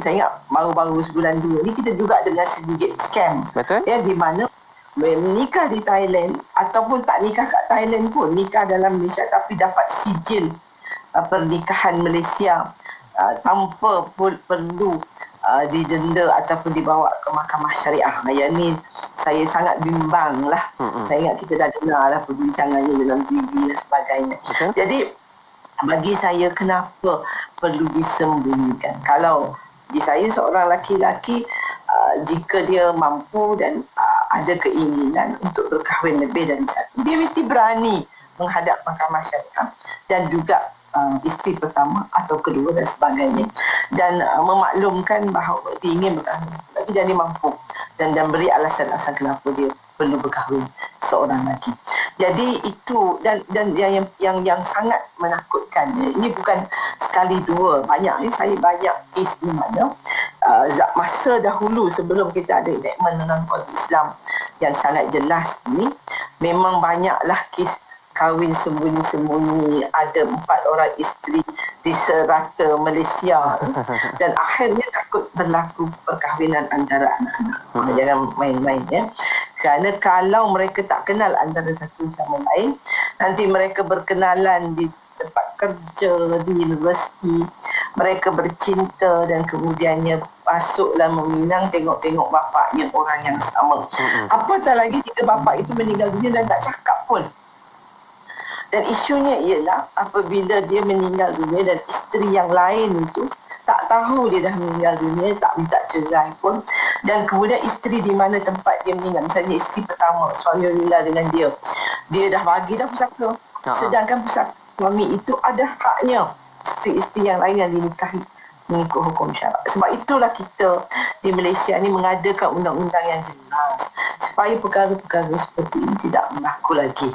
saya ingat baru-baru sebulan 2 ni kita juga dengan sedikit scam. Betul. Ya, di mana menikah di Thailand ataupun tak nikah kat Thailand pun, nikah dalam Malaysia tapi dapat sijil pernikahan Malaysia tanpa pun perlu didenda ataupun dibawa ke mahkamah syariah. Yang ni saya sangat bimbang lah. Saya ingat kita dah dengar lah perbincangannya dalam TV dan sebagainya. Jadi bagi saya, kenapa perlu disembunyikan? Kalau di saya seorang laki-laki, jika dia mampu dan ada keinginan untuk berkahwin lebih dari satu, dia mesti berani menghadap mahkamah syariah dan juga isteri pertama atau kedua dan sebagainya, dan memaklumkan bahawa dia ingin berkahwin lagi dan dia mampu, dan beri alasan-alasan kenapa dia perlu berkahwin seorang lagi. Jadi itu dan yang sangat menakutkan. Ini bukan sekali dua, banyak. Saya banyak kes di mana masa dahulu sebelum kita ada enactment tentang kod Islam yang sangat jelas ni, memang banyaklah kes kahwin sembunyi-sembunyi, ada 4 orang isteri di serata Malaysia dan akhirnya takut berlaku perkahwinan antara anak-anak. Jangan main-main ya. Kerana kalau mereka tak kenal antara satu sama lain, nanti mereka berkenalan di tempat kerja, di universiti, mereka bercinta dan kemudiannya masuklah meminang, tengok-tengok bapaknya orang yang sama. Apatah lagi jika bapak itu meninggal dunia dan tak cakap pun. Dan isunya ialah apabila dia meninggal dunia dan isteri yang lain itu tak tahu dia dah meninggal dunia, tak minta cerai pun, dan kemudian isteri di mana tempat dia meninggal, misalnya isteri pertama, suami meninggal dengan dia dah bagi dah pusaka, sedangkan pusaka suami itu ada haknya isteri-isteri yang lain yang dinikahi mengikut hukum syarak. Sebab itulah kita di Malaysia ni mengadakan undang-undang yang jelas supaya perkara-perkara seperti ini tidak berlaku lagi.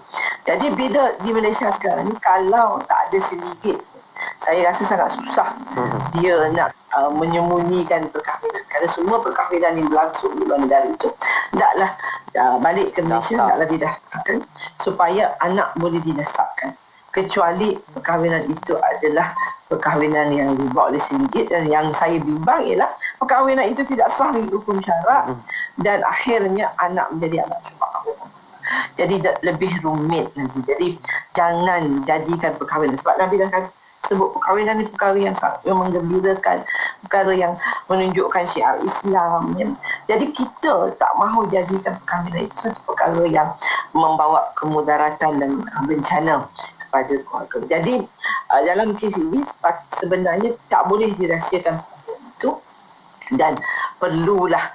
Jadi bila di Malaysia sekarang ni, kalau tak ada sedikit, saya rasa sangat susah dia nak menyembunyikan perkahwinan. Kerana semua perkahwinan yang berlangsung di luar negara itu hendaklah balik ke Malaysia, hendaklah didaftarkan supaya anak boleh dinasabkan. Kecuali perkahwinan itu adalah perkahwinan yang dibuat oleh sindigit, dan yang saya bimbang ialah perkahwinan itu tidak sah mengikut hukum syarak dan akhirnya anak menjadi anak syubhat. Jadi lebih rumit lagi. Jadi jangan jadikan perkahwinan, sebab Nabi dah sebut perkahwinan ni perkara yang sangat menggembirakan, perkara yang menunjukkan syiar Islam ya. Jadi kita tak mahu jadikan perkahwinan itu satu perkara yang membawa kemudaratan dan bencana kepada keluarga. Jadi dalam kes ini sebenarnya tak boleh dirahsiakan itu, dan perlulah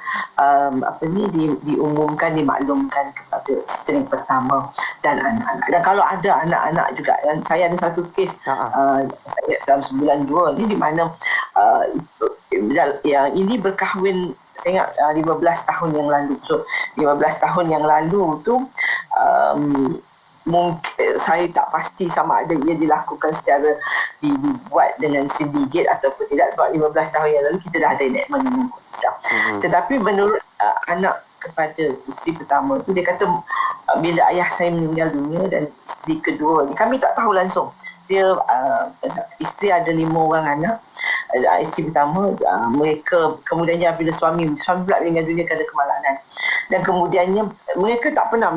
diumumkan, dimaklumkan kepada isteri pertama dan anak-anak. Dan kalau ada anak-anak juga, dan saya ada satu kes saya dalam sebulan 2 ni di mana yang ini berkahwin, saya ingat 15 tahun yang lalu. So 15 tahun yang lalu tu mungkin saya tak pasti sama ada ia dilakukan secara dibuat dengan sindigit ataupun tidak, sebab 15 tahun yang lalu kita dah ada enactment dengan Islam. Tetapi menurut anak kepada isteri pertama tu, dia kata bila ayah saya meninggal dunia dan isteri kedua ni, kami tak tahu langsung. Dia isteri ada 5 orang anak, isteri pertama, mereka kemudiannya bila suami pula meninggal dunia kerana kemalangan, dan kemudiannya mereka tak pernah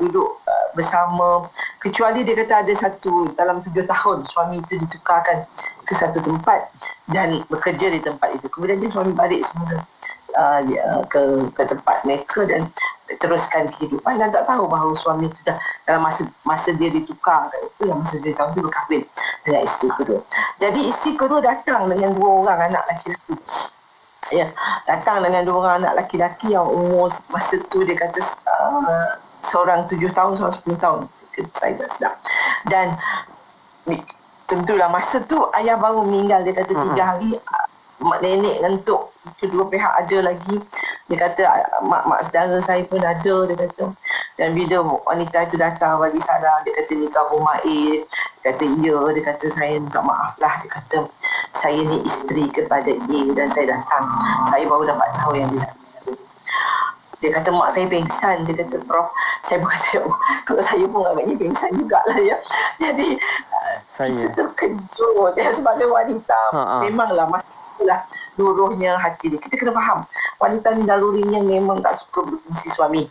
duduk bersama, kecuali dia kata ada satu dalam 7 tahun suami itu ditukarkan ke satu tempat dan bekerja di tempat itu, kemudian dia suami balik semula ke tempat mereka dan teruskan kehidupan, dan tak tahu bahawa suami itu dah dalam masa dia ditukar itu, yang masa dia tahun itu berkahwin dengan isteri kedua. Jadi isteri kedua datang dengan 2 orang anak laki-laki. Ya, datang dengan 2 orang anak laki-laki yang umur masa tu dia kata seorang 7 tahun, seorang 10 tahun. Saya tak silap. Dan tentulah masa tu ayah baru meninggal. Dia kata 3 hari mak nenek ngantuk, kedua pihak ada lagi. Dia kata mak saudara saya pun ada, dia kata. Dan bila wanita itu datang bagi salam, dia kata nikah rumah A. Dia kata iya, dia kata saya minta maaf lah, dia kata saya ni isteri kepada A dan saya datang, saya baru dapat tahu yang dia kata mak saya pengsan. Dia kata Prof, saya bukan saya, kalau saya pun agaknya pengsan jugalah ya. Jadi kita terkejut ya, sebagai wanita. Memanglah masa itulah luruhnya hati dia. Kita kena faham wanita ni nalurinya memang tak suka berfungsi suami.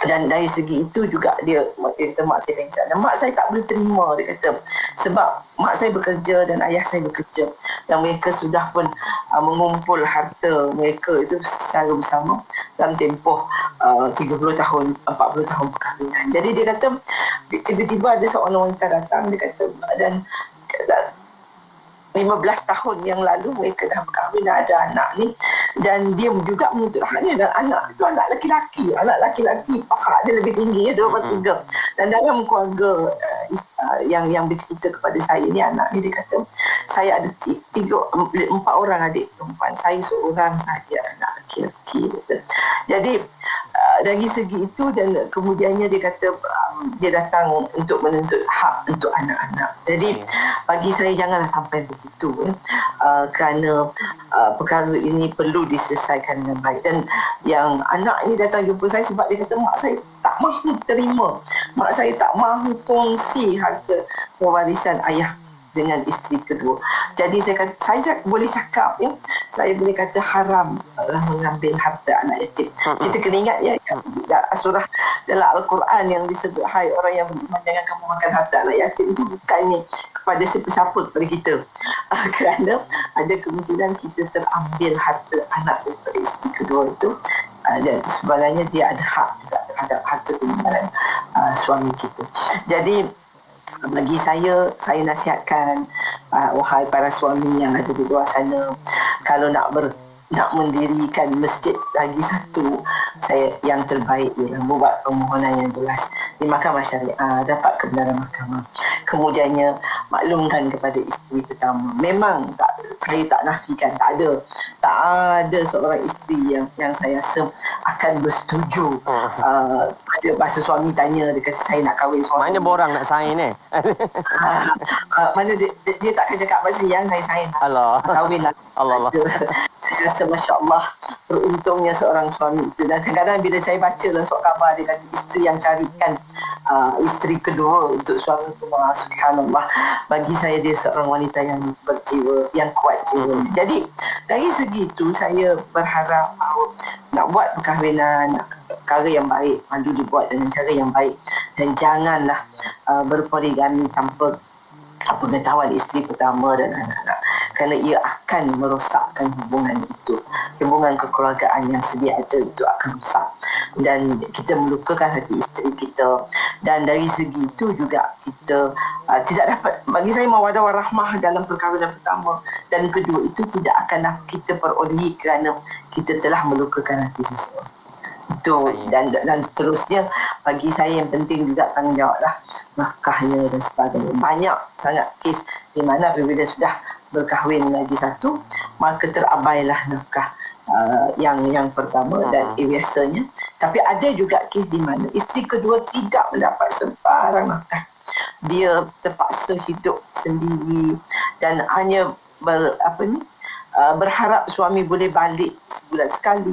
Dan dari segi itu juga dia kata mak saya pengsan. Dan mak saya tak boleh terima, dia kata, sebab mak saya bekerja dan ayah saya bekerja, dan mereka sudah pun mengumpul harta mereka itu secara bersama dalam tempoh 30 tahun, 40 tahun perkahwinan. Jadi dia kata tiba-tiba ada seorang wanita datang, dia kata, dan 15 tahun yang lalu mereka dah berkahwin, dah ada anak ni, dan dia juga menuntut haknya. Dan anak itu anak lelaki, hak dia lebih tinggi ya, 2/3. Dan dalam keluarga yang bercerita kepada saya ni, anak ni dia kata saya ada 4 orang adik perempuan, saya seorang saja anak lelaki. Jadi dari segi itu, dan kemudiannya dia kata dia datang untuk menuntut hak untuk anak-anak. Jadi bagi saya janganlah sampai begitu kerana perkara ini perlu diselesaikan dengan baik. Dan yang anak ini datang jumpa saya sebab dia kata mak saya tak mahu terima, mak saya tak mahu kongsi harta pewarisan ayah dengan isteri kedua. Jadi saya boleh cakap ya, saya boleh kata haram mengambil harta anak yatim. Kita kena ingat ya, surah dalam Al-Quran yang disebut hai orang yang beriman, jangan kamu makan harta anak yatim, itu bukannya kepada siapa-siapa kepada kita. Kerana ada kemungkinan kita terambil harta anak daripada isteri kedua itu, dan sebenarnya dia ada hak juga terhadap harta peninggalan suami kita. Jadi bagi saya nasihatkan wahai para suami yang ada di luar sana, kalau nak mendirikan masjid lagi satu, yang terbaik ialah membuat permohonan yang jelas di mahkamah syariah, dapat kebenaran mahkamah. Kemudiannya maklumkan kepada isteri pertama. Memang saya tak nafikan, tak ada seorang isteri yang saya rasa akan bersetuju pada bahasa suami tanya, dia kata saya nak kahwin suami. Mana borang nak sign mana dia takkan cakap bahasa yang saya sign. Allah. Kahwin lah. Allah. Saya rasa Masya Allah beruntungnya seorang suami itu. Dan kadang-kadang bila saya baca dalam surat khabar, dia kata isteri yang carikan isteri kedua untuk suami itu, subhanallah, bagi saya dia seorang wanita yang berjiwa, yang kuat jiwa. Jadi dari segi itu saya berharap nak buat perkahwinan, cara yang baik, perlu dibuat dengan cara yang baik, dan janganlah berpoligami tanpa pengetahuan isteri pertama dan anak-anak, kerana ia akan merosakkan hubungan itu. Hubungan kekeluargaan yang sedia ada itu akan rosak, dan kita melukakan hati isteri kita. Dan dari segi itu juga kita tidak dapat, bagi saya, mawaddah warahmah dalam perkahwinan pertama dan kedua itu tidak akan kita perolehi kerana kita telah melukakan hati seseorang. Itu dan seterusnya, bagi saya yang penting juga tanggungjawablah nafkahnya dan sebagainya. Banyak sangat kes di mana apabila sudah berkahwin lagi satu, maka terabailah nafkah yang pertama dan biasanya. Tapi ada juga kes di mana isteri kedua tidak mendapat sebarang nafkah. Dia terpaksa hidup sendiri dan hanya berharap suami boleh balik sebulan sekali,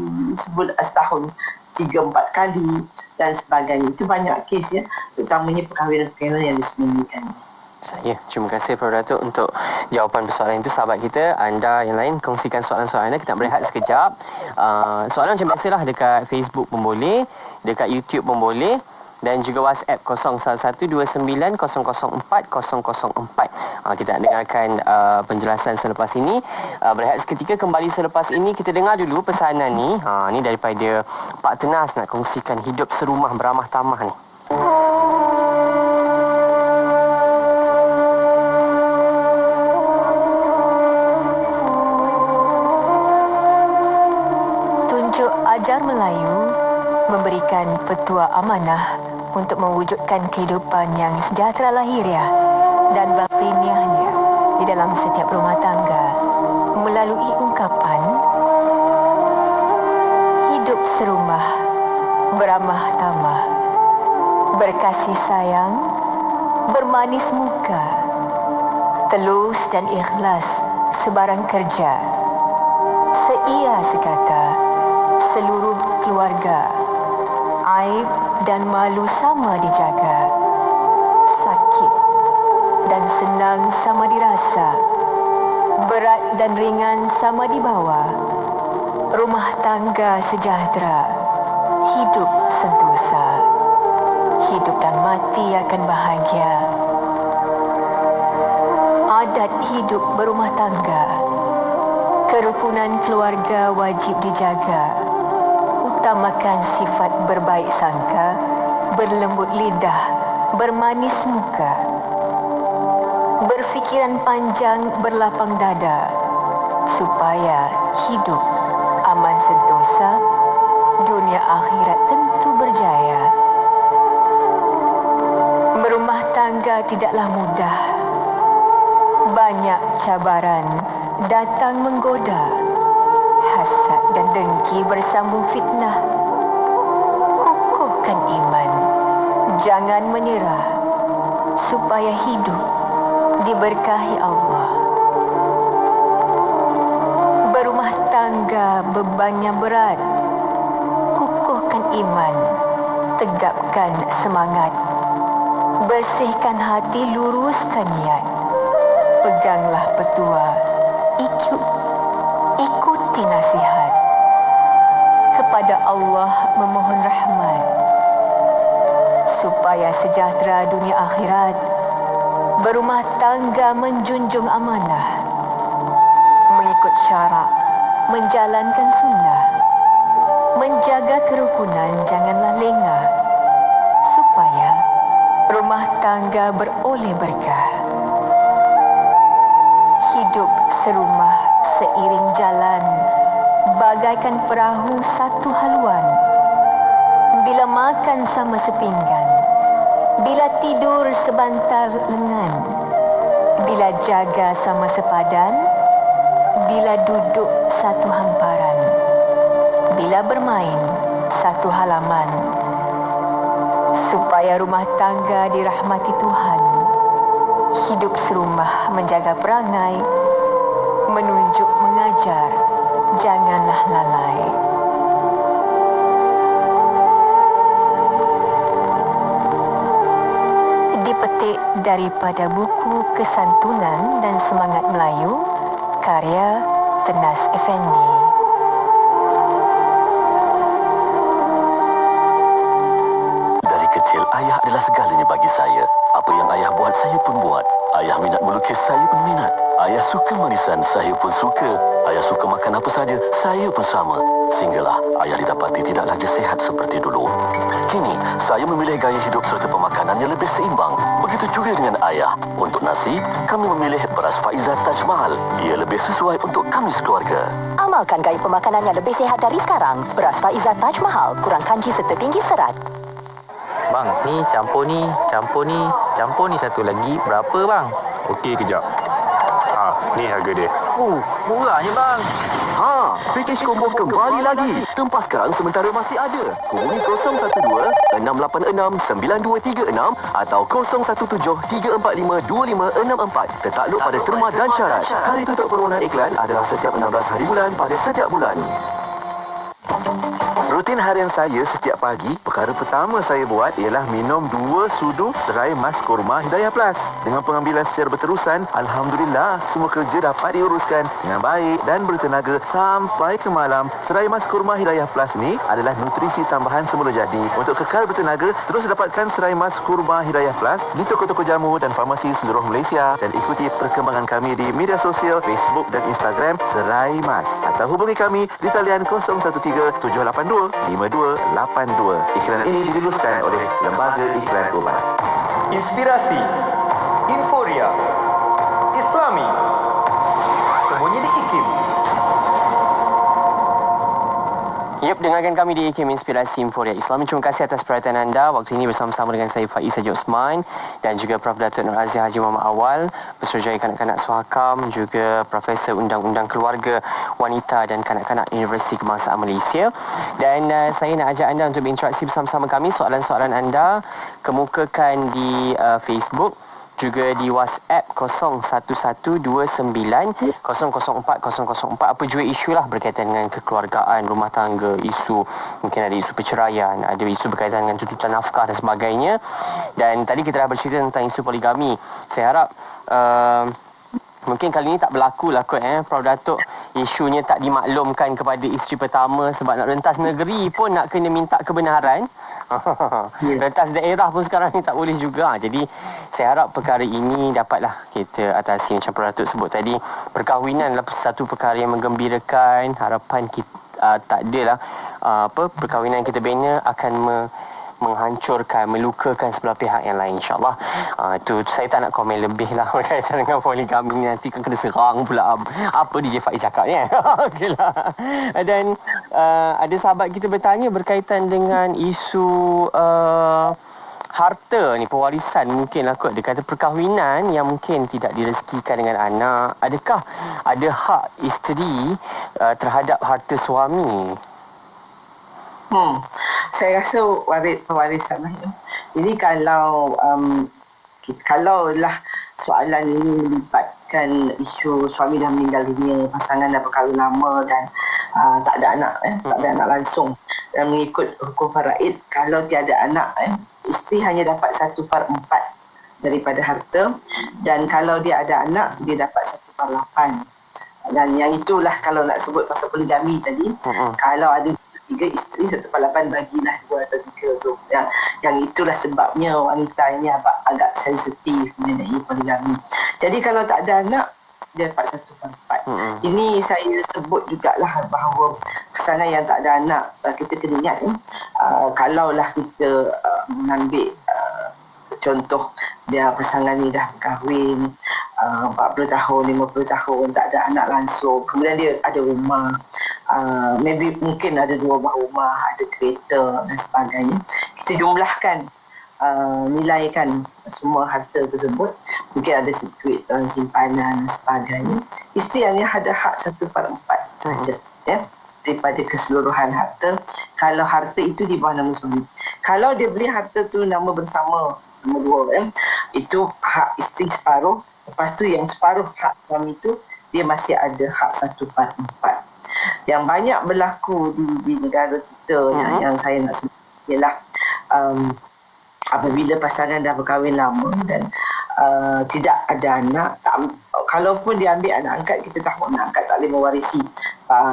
setahun 3-4 kali dan sebagainya. Itu banyak kes ya, terutamanya perkahwinan-perkahwinan yang disembunyikan. Saya terima kasih Prof. Datuk untuk jawapan persoalan itu. Sahabat kita, anda yang lain kongsikan soalan-soalan anda. Kita nak berehat sekejap. Soalan macam biasalah, dekat Facebook pun boleh, dekat YouTube pun boleh, dan juga WhatsApp 01129004 004. Kita nak dengarkan penjelasan selepas ini. Berehat seketika, kembali selepas ini. Kita dengar dulu pesanan ni. Ni daripada Pak Tenas nak kongsikan hidup serumah beramah tamah ni. Tunjuk Ajar Melayu memberikan petua amanah untuk mewujudkan kehidupan yang sejahtera lahiriah dan bakti di dalam setiap rumah tangga melalui ungkapan hidup serumah, beramah tamah, berkasih sayang, bermanis muka, telus dan ikhlas sebarang kerja, seia sekata seluruh keluarga, aib dan malu sama dijaga, sakit dan senang sama dirasa, berat dan ringan sama dibawa, rumah tangga sejahtera, hidup sentosa, hidup dan mati akan bahagia. Adat hidup berumah tangga, kerukunan keluarga wajib dijaga. Utamakan sifat berbaik sangka, berlembut lidah, bermanis muka, berfikiran panjang, berlapang dada, supaya hidup aman sentosa, dunia akhirat tentu berjaya. Berumah tangga tidaklah mudah. Banyak cabaran datang menggoda. Hasad dan dengki bersambung fitnah. Kukuhkan iman, jangan menyerah, supaya hidup diberkahi Allah. Berumah tangga bebannya berat. Kukuhkan iman, tegapkan semangat, bersihkan hati, luruskan niat. Peganglah petua, ikuti nasihat. Kepada Allah memohon rahmat, supaya sejahtera dunia akhirat. Berumah tangga menjunjung amanah, mengikut syarak, menjalankan sunnah, menjaga kerukunan, janganlah lengah, supaya rumah tangga beroleh berkah. Hidup serumah seiring jalan, bagaikan perahu satu haluan. Bila makan sama sepinggan, bila tidur sebantal lengan, bila jaga sama sepadan, bila duduk satu hamparan, bila bermain satu halaman, supaya rumah tangga dirahmati Tuhan. Hidup serumah menjaga perangai, menunjuk mengajar, janganlah lalai. Dipetik daripada buku Kesantunan dan Semangat Melayu, karya Tenas Effendi. Dari kecil, ayah adalah segalanya bagi saya. Apa yang ayah buat, saya pun buat. Ayah minat melukis, saya pun minat. Ayah suka manisan, saya pun suka. Ayah suka makan apa saja, saya pun sama. Sehinggalah ayah didapati tidak lagi sihat seperti dulu. Kini, saya memilih gaya hidup serta pemakanan yang lebih seimbang. Begitu juga dengan ayah. Untuk nasi, kami memilih beras Faizah Taj Mahal. Ia lebih sesuai untuk kami sekeluarga. Amalkan gaya pemakanan yang lebih sihat dari sekarang. Beras Faizah Taj Mahal, kurang kanji serta tinggi serat. Bang, ni campur ni satu lagi. Berapa bang? Okey, kejap. Ni harga dia. Murahnya bang. Package combo kembali lagi. Tempah sekarang sementara masih ada. Hubungi 012-686-9236 atau 017-345-2564. Tertakluk pada terma dan syarat. Hari tutup permohonan iklan adalah setiap 16 hari bulan pada setiap bulan. Rutin harian saya setiap pagi, perkara pertama saya buat ialah minum 2 sudu serai mas kurma Hidayah Plus. Dengan pengambilan secara berterusan, Alhamdulillah, semua kerja dapat diuruskan dengan baik dan bertenaga sampai ke malam. Serai mas kurma Hidayah Plus ni adalah nutrisi tambahan semula jadi. Untuk kekal bertenaga, terus dapatkan serai mas kurma Hidayah Plus di toko-toko jamu dan farmasi seluruh Malaysia. Dan ikuti perkembangan kami di media sosial, Facebook dan Instagram Serai Mas. Atau hubungi kami di talian 013-782-5282. Iklan ini diluluskan oleh Lembaga Iklan Obat. Inspirasi, Inforia, Islami, sembunyi di IKIM. Ya, Yep, dengarkan kami di IKIM Inspirasi Inforia Islami. Terima kasih atas perhatian anda. Waktu ini bersama-sama dengan saya Faiz Haji Osman dan juga Prof. Datuk Nur Aziz Haji Muhammad Awal, Pesuruhjaya Kanak-Kanak Suhakam, juga Profesor Undang-Undang Keluarga Wanita dan Kanak-Kanak Universiti Kebangsaan Malaysia. Dan saya nak ajak anda untuk berinteraksi bersama-sama kami. Soalan-soalan anda kemukakan di Facebook, juga di WhatsApp 01129004 apa juga isu lah berkaitan dengan kekeluargaan, rumah tangga, isu mungkin ada isu perceraian, ada isu berkaitan dengan tuntutan nafkah dan sebagainya. Dan tadi kita dah bercerita tentang isu poligami. Saya harap mungkin kali ini tak berlaku lah kot Prof. Datuk, isunya tak dimaklumkan kepada isteri pertama sebab nak rentas negeri pun nak kena minta kebenaran. Rentas daerah pun sekarang ni tak boleh juga. Jadi saya harap perkara ini dapatlah kita atasi. Macam Prof. Datuk sebut tadi, perkahwinan adalah satu perkara yang menggembirakan. Harapan kita tak adalah perkahwinan kita bina akan menghancurkan, melukakan sebelah pihak yang lain, insyaAllah. Itu saya tak nak komen lebih lah berkaitan dengan poligami ni. Nanti kan kena serang pula apa DJ Faiz cakap ni. Okeylah. Dan ada sahabat kita bertanya berkaitan dengan isu harta ni, pewarisan mungkin lah kot. Dia kata perkahwinan yang mungkin tidak direzekikan dengan anak, adakah ada hak isteri terhadap harta suami? Saya rasa pewarisan lah ya. Jadi kalau lah soalan ini melibatkan isu suami dah meninggal dunia, pasangan dah berkahwin lama dan tak ada anak, tak ada anak langsung, dan mengikut hukum faraid, kalau tiada anak, isteri hanya dapat 1/4 daripada harta, dan kalau dia ada anak, dia dapat 1/8. Dan yang itulah kalau nak sebut pasal poligami tadi, kalau ada 3 isteri, 1/8 bagilah 2 atau 3 tu. Yang itulah sebabnya wanita ini agak sensitif mengenai poligami. Jadi kalau tak ada anak, dia dapat 1/4. Ini saya sebut jugalah bahawa pasangan yang tak ada anak, kita kena ingat kalaulah kita mengambil contoh dia pasangan ni dah berkahwin 40 tahun, 50 tahun, tak ada anak langsung, kemudian dia ada rumah, mungkin ada 2 buah rumah, ada kereta dan sebagainya. Kita jumlahkan, nilaikan semua harta tersebut, mungkin ada duit simpanan dan sebagainya. Isteri hanya ada hak 1/4 saja daripada keseluruhan harta, kalau harta itu di bawah nama suami. Kalau dia beli harta tu nama bersama, nama 2, itu hak isteri separuh, lepas tu yang separuh hak suami tu dia masih ada hak 1/4. Yang banyak berlaku di negara kita yang saya nak sebut ialah apabila pasangan dah berkahwin lama dan tidak ada anak, kalaupun dia ambil anak angkat, kita tahu anak angkat tak boleh mewarisi.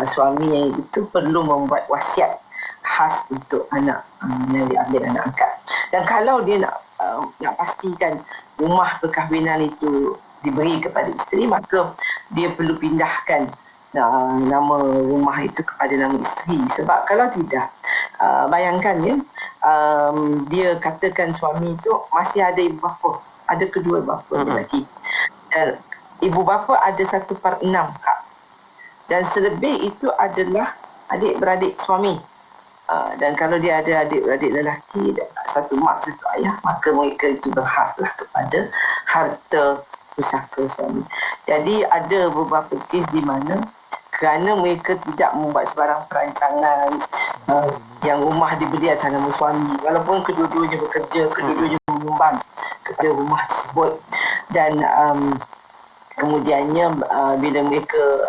Suami itu perlu membuat wasiat khas untuk anak yang diambil anak angkat. Dan kalau dia nak pastikan rumah perkahwinan itu diberi kepada isteri, maka dia perlu pindahkan nama rumah itu kepada nama isteri. Sebab kalau tidak, bayangkan dia katakan suami itu masih ada ibu bapa, ada kedua bapa lelaki, dan ibu bapa ada 1/6 hak, dan selebih itu adalah adik-beradik suami. Dan kalau dia ada adik-beradik lelaki, satu mak satu ayah, maka mereka itu berhaklah kepada harta pusaka suami. Jadi ada beberapa kes di mana kerana mereka tidak membuat sebarang perancangan, yang rumah dibeli atas nama suami, walaupun kedua-duanya bekerja, kedua-duanya menyumbang kepada rumah tersebut, dan kemudiannya bila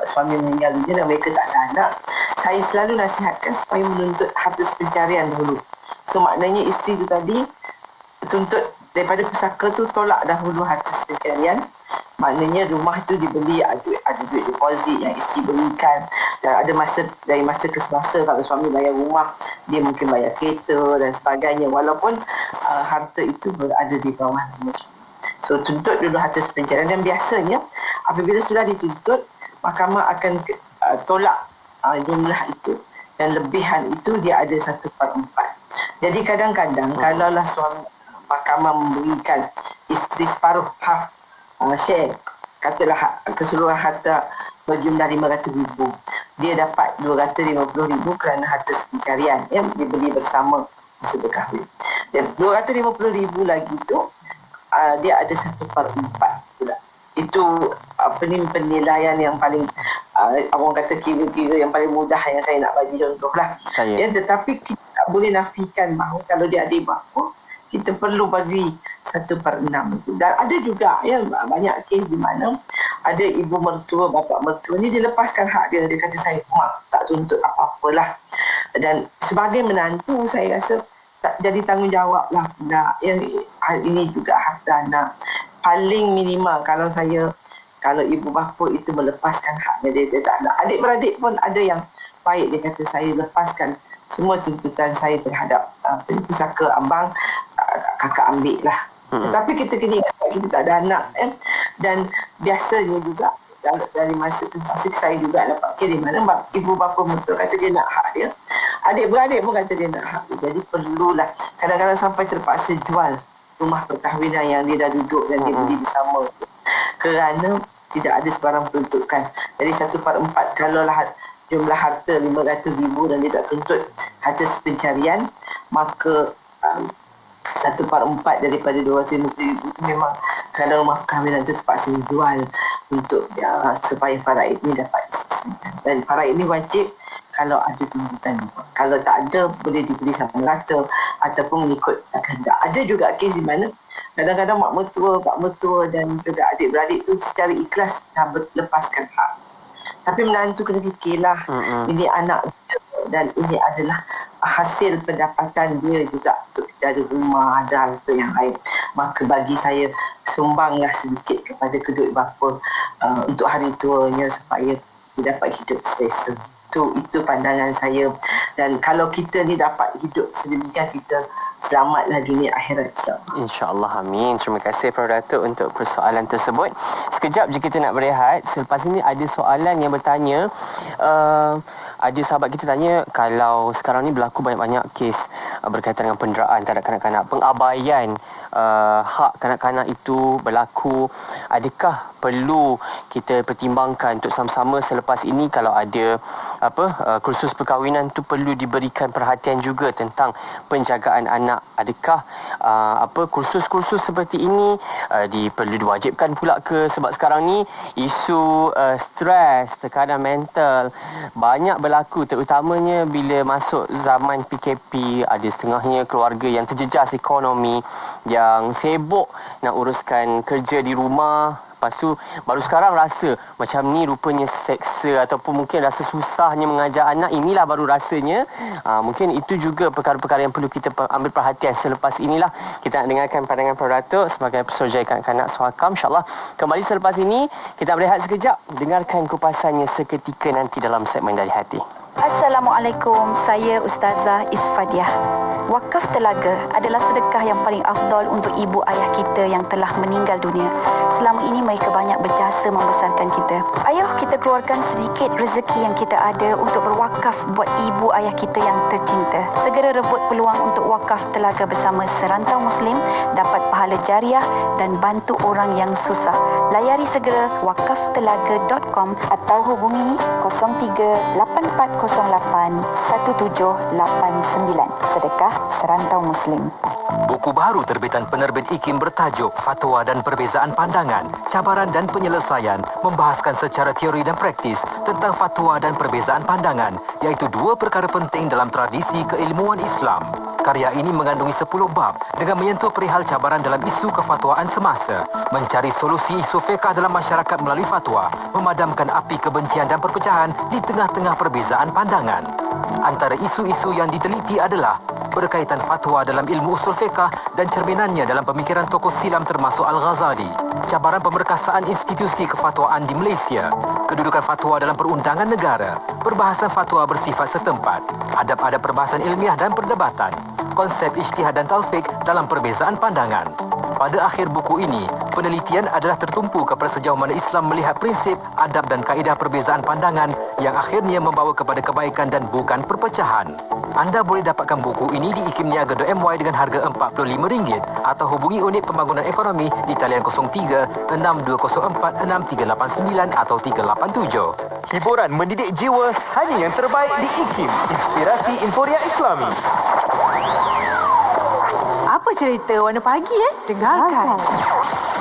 suami meninggal dunia dan mereka tak ada anak, saya selalu nasihatkan supaya menuntut harta pencarian dahulu. So maknanya isteri tu tadi tuntut daripada pusaka tu, tolak dahulu harta pencarian. Maknanya rumah tu dibeli, ada duit deposit yang isteri berikan, dan ada dari masa ke semasa, kalau suami bayar rumah, dia mungkin bayar kereta dan sebagainya, walaupun harta itu berada di bawah nama suami. So tuntut dulu harta pencarian, dan biasanya apabila sudah dituntut, mahkamah akan tolak jumlah itu, dan lebihan itu dia ada 1/4. Jadi kadang-kadang kalaulah suami mahkamah memberikan isteri separuh hak share katalah keseluruhan harta berjumlah 500,000. Dia dapat 250,000 kerana harta pencarian yang dibeli bersama masa berkahwin. Dan 250,000 lagi tu dia ada 1/4 pula. Itu penilaian yang paling orang kata kira-kira yang paling mudah yang saya nak bagi contohlah. Ya, tetapi kita tak boleh nafikan bahawa kalau dia adik bapa, kita perlu bagi 1/6 itu. Dan ada juga ya banyak kes di mana ada ibu mertua, bapa mertua ni dilepaskan hak dia. Dia kata saya mak tak tuntut apa-apalah. Dan sebagai menantu saya rasa tak jadi tanggungjawab lah nak yang hal ini juga harta anak. Paling minimal kalau ibu bapa itu melepaskan haknya, dia tak nak. Adik-beradik pun ada yang baik, dia kata saya lepaskan semua tuntutan saya terhadap pusaka abang, kakak ambil lah. Tetapi kita kena ingat kita tak ada anak dan biasanya juga dari masa tu saya juga dapat kiriman ibu bapa mertua kata dia nak hak dia, adik-beradik pun kata dia nak hak dia. Jadi perlulah kadang-kadang sampai terpaksa jual rumah perkahwinan yang dia dah duduk dan dia beli bersama kerana tidak ada sebarang peruntukan. Jadi 1/4 kalaulah jumlah harta 500,000 dan dia tak tuntut harta pencarian, maka 1/4 daripada 250,000 itu memang kerana rumah perkahwinan itu terpaksa dijual untuk supaya faraid ini dapat diselesaikan. Dan faraid ini wajib kalau ada tuntutan. Kalau tak ada, boleh diberi sama rata ataupun mengikut kehendak. Ada juga kes di mana kadang-kadang mak mertua dan juga adik-beradik itu secara ikhlas dah lepaskan hak. Tapi menantu kena fikirlah, ini anak dia dan ini adalah hasil pendapatan dia juga untuk kita ada rumah, ada harta yang lain. Maka bagi saya, sumbanglah sedikit kepada kedua bapa untuk hari tuanya supaya dia dapat hidup selesa. Itu pandangan saya. Dan kalau kita ni dapat hidup sedemikian, kita selamatlah dunia akhirat, insyaAllah. InsyaAllah, amin. Terima kasih Prof. Datuk untuk persoalan tersebut. Sekejap je kita nak berehat. Selepas ini ada soalan yang bertanya, ada sahabat kita tanya, kalau sekarang ni berlaku banyak-banyak kes berkaitan dengan penderaan terhadap kanak-kanak, pengabaian hak kanak-kanak itu berlaku, adakah perlu kita pertimbangkan untuk sama-sama selepas ini kalau ada kursus perkahwinan tu perlu diberikan perhatian juga tentang penjagaan anak? Adakah kursus-kursus seperti ini perlu diwajibkan pula ke? Sebab sekarang ni isu stres, tekanan mental banyak berlaku, terutamanya bila masuk zaman PKP. Ada setengahnya keluarga yang terjejas ekonomi, yang sibuk nak uruskan kerja di rumah. Lepas tu baru sekarang rasa macam ni rupanya seksa ataupun mungkin rasa susahnya mengajar anak. Inilah baru rasanya. Mungkin itu juga perkara-perkara yang perlu kita ambil perhatian. Selepas inilah kita nak dengarkan pandangan Prof. Datuk sebagai pesuruhjaya kanak-kanak Suhakam. InsyaAllah kembali selepas ini. Kita berehat sekejap. Dengarkan kupasannya seketika nanti dalam segmen Dari Hati. Assalamualaikum, saya Ustazah Isfadiah. Wakaf telaga adalah sedekah yang paling afdal untuk ibu ayah kita yang telah meninggal dunia. Selama ini mereka banyak berjasa membesarkan kita. Ayo kita keluarkan sedikit rezeki yang kita ada untuk berwakaf buat ibu ayah kita yang tercinta. Segera rebut peluang untuk wakaf telaga bersama Serantau Muslim, dapat pahala jariah dan bantu orang yang susah. Layari segera wakaftelaga.com atau hubungi 03-8408-1789. Sedekah Serantau Muslim. Buku baru terbitan penerbit IKIM bertajuk Fatwa dan Perbezaan Pandangan, Cabaran dan Penyelesaian membahaskan secara teori dan praktis tentang fatwa dan perbezaan pandangan, iaitu dua perkara penting dalam tradisi keilmuan Islam. Karya ini mengandungi 10 bab dengan menyentuh perihal cabaran dalam isu kefatwaan semasa, mencari solusi isu fiqh dalam masyarakat melalui fatwa, memadamkan api kebencian dan perpecahan di tengah-tengah perbezaan pandangan. Antara isu-isu yang diteliti adalah berkaitan fatwa dalam ilmu usul fiqh dan cerminannya dalam pemikiran tokoh Silam termasuk Al-Ghazali, cabaran pemerkasaan institusi kefatwaan di Malaysia, kedudukan fatwa dalam perundangan negara, perbahasan fatwa bersifat setempat, adab-adab perbahasan ilmiah dan perdebatan, konsep ijtihad dan taufik dalam perbezaan pandangan. Pada akhir buku ini, penelitian adalah tertumpu kepada sejauh mana Islam melihat prinsip, adab dan kaedah perbezaan pandangan yang akhirnya membawa kepada kebaikan dan bukan perpecahan. Anda boleh dapatkan buku ini di ikimniaga.my dengan harga RM45 atau hubungi unit pembangunan ekonomi di talian 03 6204 6389 atau 387. Hiburan mendidik jiwa hanya yang terbaik di IKIM, Inspirasi Inforia Islami. Apa cerita Warna Pagi Dengarkan.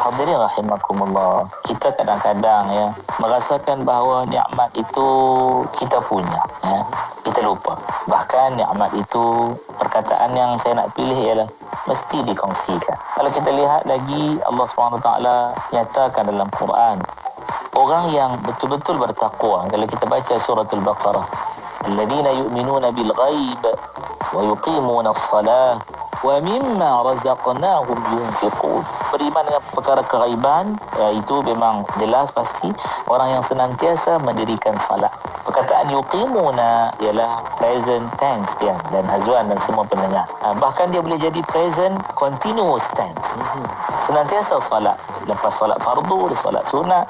Hadirin rahimakumullah, kita kadang-kadang merasakan bahawa nikmat itu kita punya, kita lupa. Bahkan nikmat itu, perkataan yang saya nak pilih ialah mesti dikongsikan. Kalau kita lihat lagi, Allah SWT nyatakan dalam Quran, orang yang betul-betul bertakwa, kalau kita baca surah Al-Baqarah, alladzina yu'minuna bil ghaib wa yuqimuna as-salah wa mimma razaqnahum yunfiqun. Beriman dengan perkara keraiban, itu memang jelas pasti orang yang senantiasa mendirikan salat. Perkataan yuqimuna ialah present tense dan Hazwan dan semua pendengar. Bahkan dia boleh jadi present continuous tense. Senantiasa salat. Lepas salat fardu, dia salat sunat,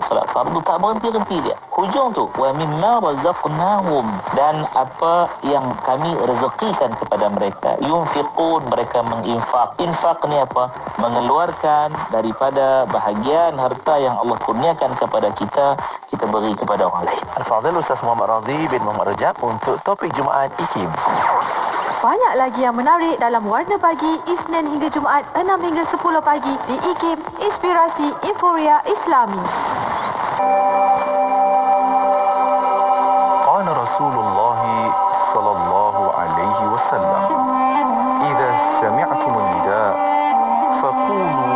salat fardu, tak berhenti-henti dia. Hujung tu, wa mimma razaqnahum, dan apa yang kami rezekikan kepada mereka, yunfiqun, mereka menginfak. Infak ni apa? Mengeluarkan daripada bahagian harta yang Allah kurniakan kepada kita, kita beri kepada orang lain. Al-Fadhil Ustaz Muhammad Radhi bin Muhammad Rajab untuk topik Jumaat IKIM. Banyak lagi yang menarik dalam Warna Pagi Isnin hingga Jumaat 6 hingga 10 pagi di IKIM, Inspirasi Inforia Islami. Qala Rasulullah sallallahu alaihi wasallam, "Idza sami'tumun nida' faqulu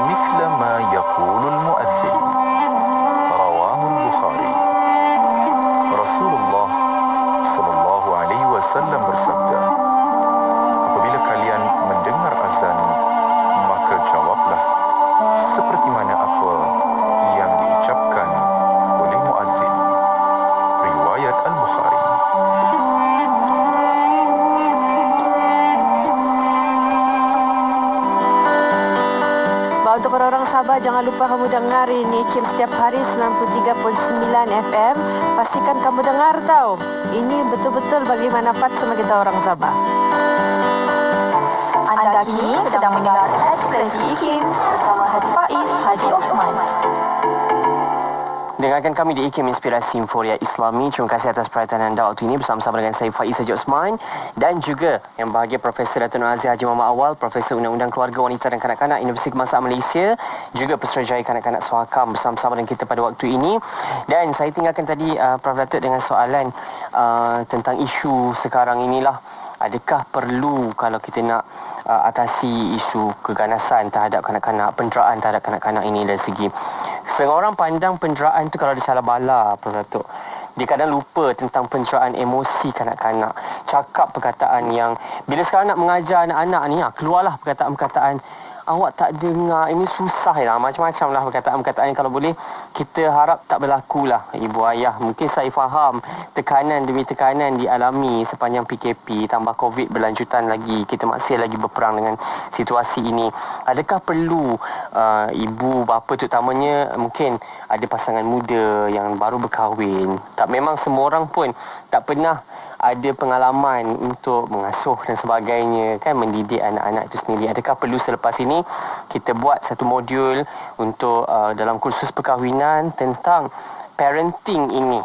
mithla ma yaqulu al-mu'adhdhin." Rawahu al-Bukhari. Rasulullah sallallahu alaihi wasallam bersabda, apabila kalian mendengar azan, maka jawablah seperti mana apa yang diucapkan oleh muazzin. Riwayat Al-Bukhari. Untuk para orang Sabah, jangan lupa kamu dengar ini IKIM setiap hari 93.9 FM. Pastikan kamu dengar tau. Ini betul-betul bagi manfaat semua kita orang Sabah. Anda kini sedang mendengar Ekspresi IKIM bersama Haji Faiz, Haji Osman. Dengarkan kami di IKIM Inspirasi Inforia Islami. Terima kasih atas perhatian anda waktu ini bersama-sama dengan saya Faiz Haji Osman dan juga yang bahagia Profesor Dato' Nur Aziz Haji Muhammad Awal, Profesor Undang-Undang Keluarga Wanita dan Kanak-Kanak Universiti Kebangsaan Malaysia, juga Pesuruhjaya Kanak-Kanak Suhakam bersama-sama dengan kita pada waktu ini. Dan saya tinggalkan tadi Prof. Datuk dengan soalan tentang isu sekarang inilah. Adakah perlu kalau kita nak atasi isu keganasan terhadap kanak-kanak, penderaan terhadap kanak-kanak ini dari segi setengah orang pandang penderaan tu kalau ada salah bala, Prof. Datuk. Dia kadang lupa tentang penceraan emosi kanak-kanak. Cakap perkataan yang bila sekarang nak mengajar anak-anak ni, keluarlah perkataan-perkataan awak tak dengar, ini susah lah, macam-macam lah perkataan-perkataan yang kalau boleh kita harap tak berlaku lah. Ibu ayah, mungkin saya faham tekanan demi tekanan dialami sepanjang PKP, tambah COVID berlanjutan lagi, kita masih lagi berperang dengan situasi ini. Adakah perlu ibu bapa terutamanya, mungkin ada pasangan muda yang baru berkahwin, tak, memang semua orang pun tak pernah ada pengalaman untuk mengasuh dan sebagainya, kan, mendidik anak-anak itu sendiri. Adakah perlu selepas ini kita buat satu modul untuk dalam kursus perkahwinan tentang parenting ini,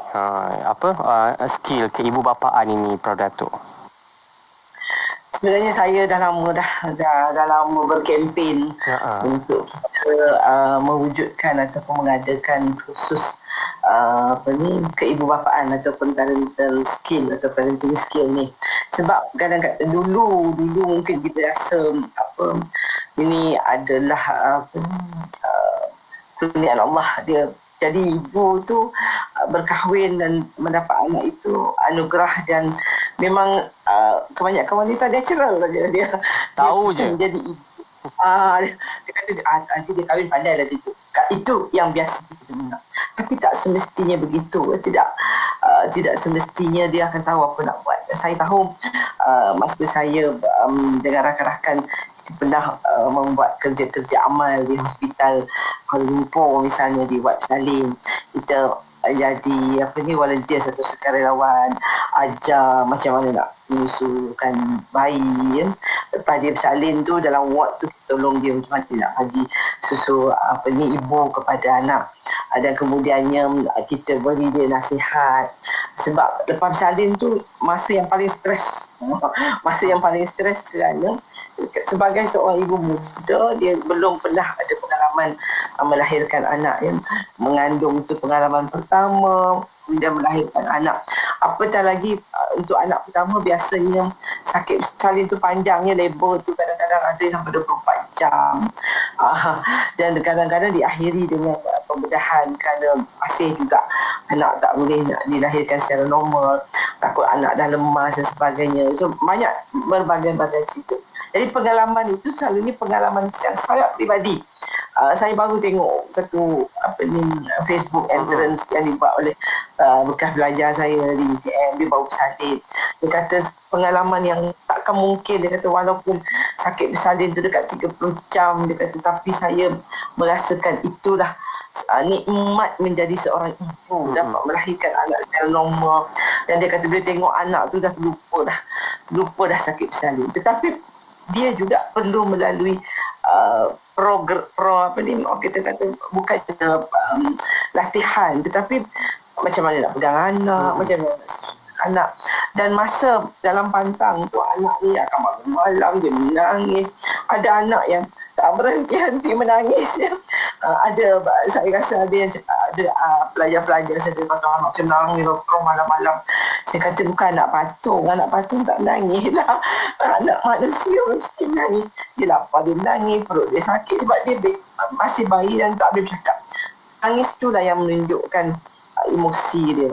skill keibubapaan ini, Prof. Datuk? Sebenarnya saya dah lama berkempen untuk kita mewujudkan ataupun mengadakan kursus keibubapaan ataupun parental skill atau parenting skill ni. Sebab kadang-kadang dulu mungkin kita rasa ini adalah kurniaan Allah, dia jadi ibu tu berkahwin dan mendapat anak itu anugerah, dan memang kebanyakan wanita natural saja dia tahu je jadi ibu. Dia kata nanti dia kahwin pandai lah itu. Itu yang biasa kita dengar. Tapi tak semestinya begitu. Tidak semestinya dia akan tahu apa nak buat. Saya tahu masa saya dengan rakan-rakan kita pernah membuat kerja-kerja amal di hospital Kuala Lumpur misalnya, di Wat Salim. Kita jadi volunteer atau sukarelawan, ajar macam mana nak menyusukan bayi kan. Lepas dia bersalin tu, dalam ward tu kita tolong dia macam mana nak bagi susu ibu kepada anak. Dan kemudiannya kita beri dia nasihat. Sebab lepas bersalin tu masa yang paling stres. Masa yang paling stres kerana sebagai seorang ibu muda, dia belum pernah ada pengalaman melahirkan anak yang mengandung tu pengalaman pertama, kemudian melahirkan anak. Apatah lagi untuk anak pertama, biasanya sakit bersalin tu panjangnya, labor tu kadang-kadang ada sampai 24 jam. Dan kadang-kadang diakhiri dengan pembedahan kerana masih juga anak tak boleh nak dilahirkan secara normal, takut anak dah lemas dan sebagainya. So banyak berbagai-bagai cerita. Jadi pengalaman itu selalunya pengalaman yang sangat peribadi. Saya baru tengok satu Facebook entrance yang dibuat oleh bekas belajar saya di UKM. Dia baru bersalin. Dia kata pengalaman yang takkan mungkin. Dia kata walaupun sakit bersalin tu dekat 30 jam, dia kata tapi saya merasakan itulah nikmat menjadi seorang ibu, dapat melahirkan anak secara normal. Dan dia kata bila tengok anak tu dah terlupa dah sakit bersalin. Tetapi dia juga perlu melalui kita kata bukan latihan, tetapi macam mana nak pegang anak, macam mana nak anak. Dan masa dalam pantang tu anak ni akan malam dia menangis. Ada anak yang tak berhenti-henti menangis ya. Saya rasa ada yang ada pelajar-pelajar saya kata anak saya menangis malam-malam. Saya kata bukan anak patung tak menangis lah. Anak manusia mesti menangis. Dia lapar, dia menangis, perut dia sakit sebab dia masih bayi dan tak boleh bercakap. Tangis itulah yang menunjukkan emosi dia.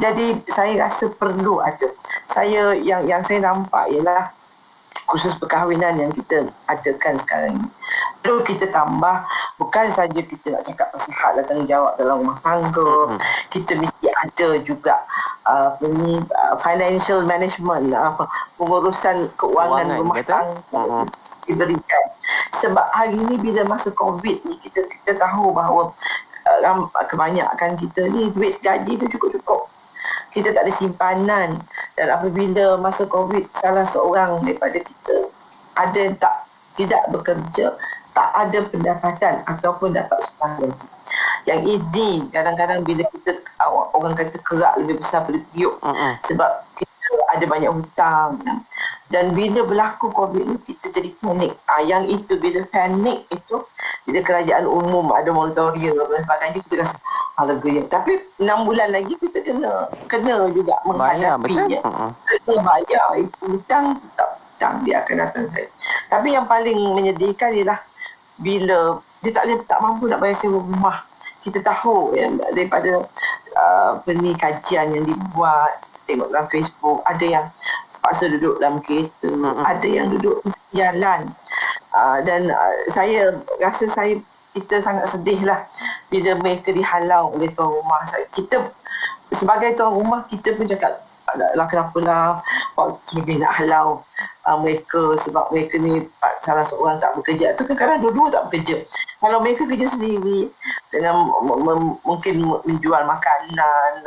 Jadi saya rasa perlu ada. Yang saya nampak ialah khusus perkahwinan yang kita adakan sekarang ini. Perlu kita tambah, bukan saja kita nak cakap pasal hak dan tanggungjawab dalam rumah tangga. Kita mesti ada juga financial management, pengurusan keuangan rumah tangga diberikan. Sebab hari ini bila masa COVID ni kita tahu bahawa kebanyakan kita ni duit gaji tu cukup-cukup. Kita tak ada simpanan. Dan apabila masa COVID salah seorang daripada kita ada yang tidak bekerja, tak ada pendapatan ataupun dapat sumbangan gaji. Yang ini kadang-kadang bila kita orang kata kerak lebih besar daripada piuk. Sebab kita ada banyak hutang. Dan bila berlaku COVID ni kita jadi panik. Yang itu bila panik itu, bila kerajaan umum ada moratorium dan sebagainya, kita rasa lega. Tapi 6 bulan lagi kita kena juga menghadapinya. Kita bayar itu hutang, tetap hutang dia akan datang. Tapi yang paling menyedihkan ialah bila dia tak mampu nak bayar sewa rumah. Kita tahu ya, daripada kajian yang dibuat, kita tengok dalam Facebook, ada yang terpaksa duduk dalam kereta, ada yang duduk di jalan. Dan saya rasa kita sangat sedih lah bila mereka dihalau oleh tuan rumah. Kita sebagai tuan rumah, kita pun cakap kenapalah waktu ni nak halau mereka sebab mereka ni salah seorang tak bekerja atau kadang-kadang dua-dua tak bekerja. Kalau mereka kerja sendiri dengan mungkin menjual makanan,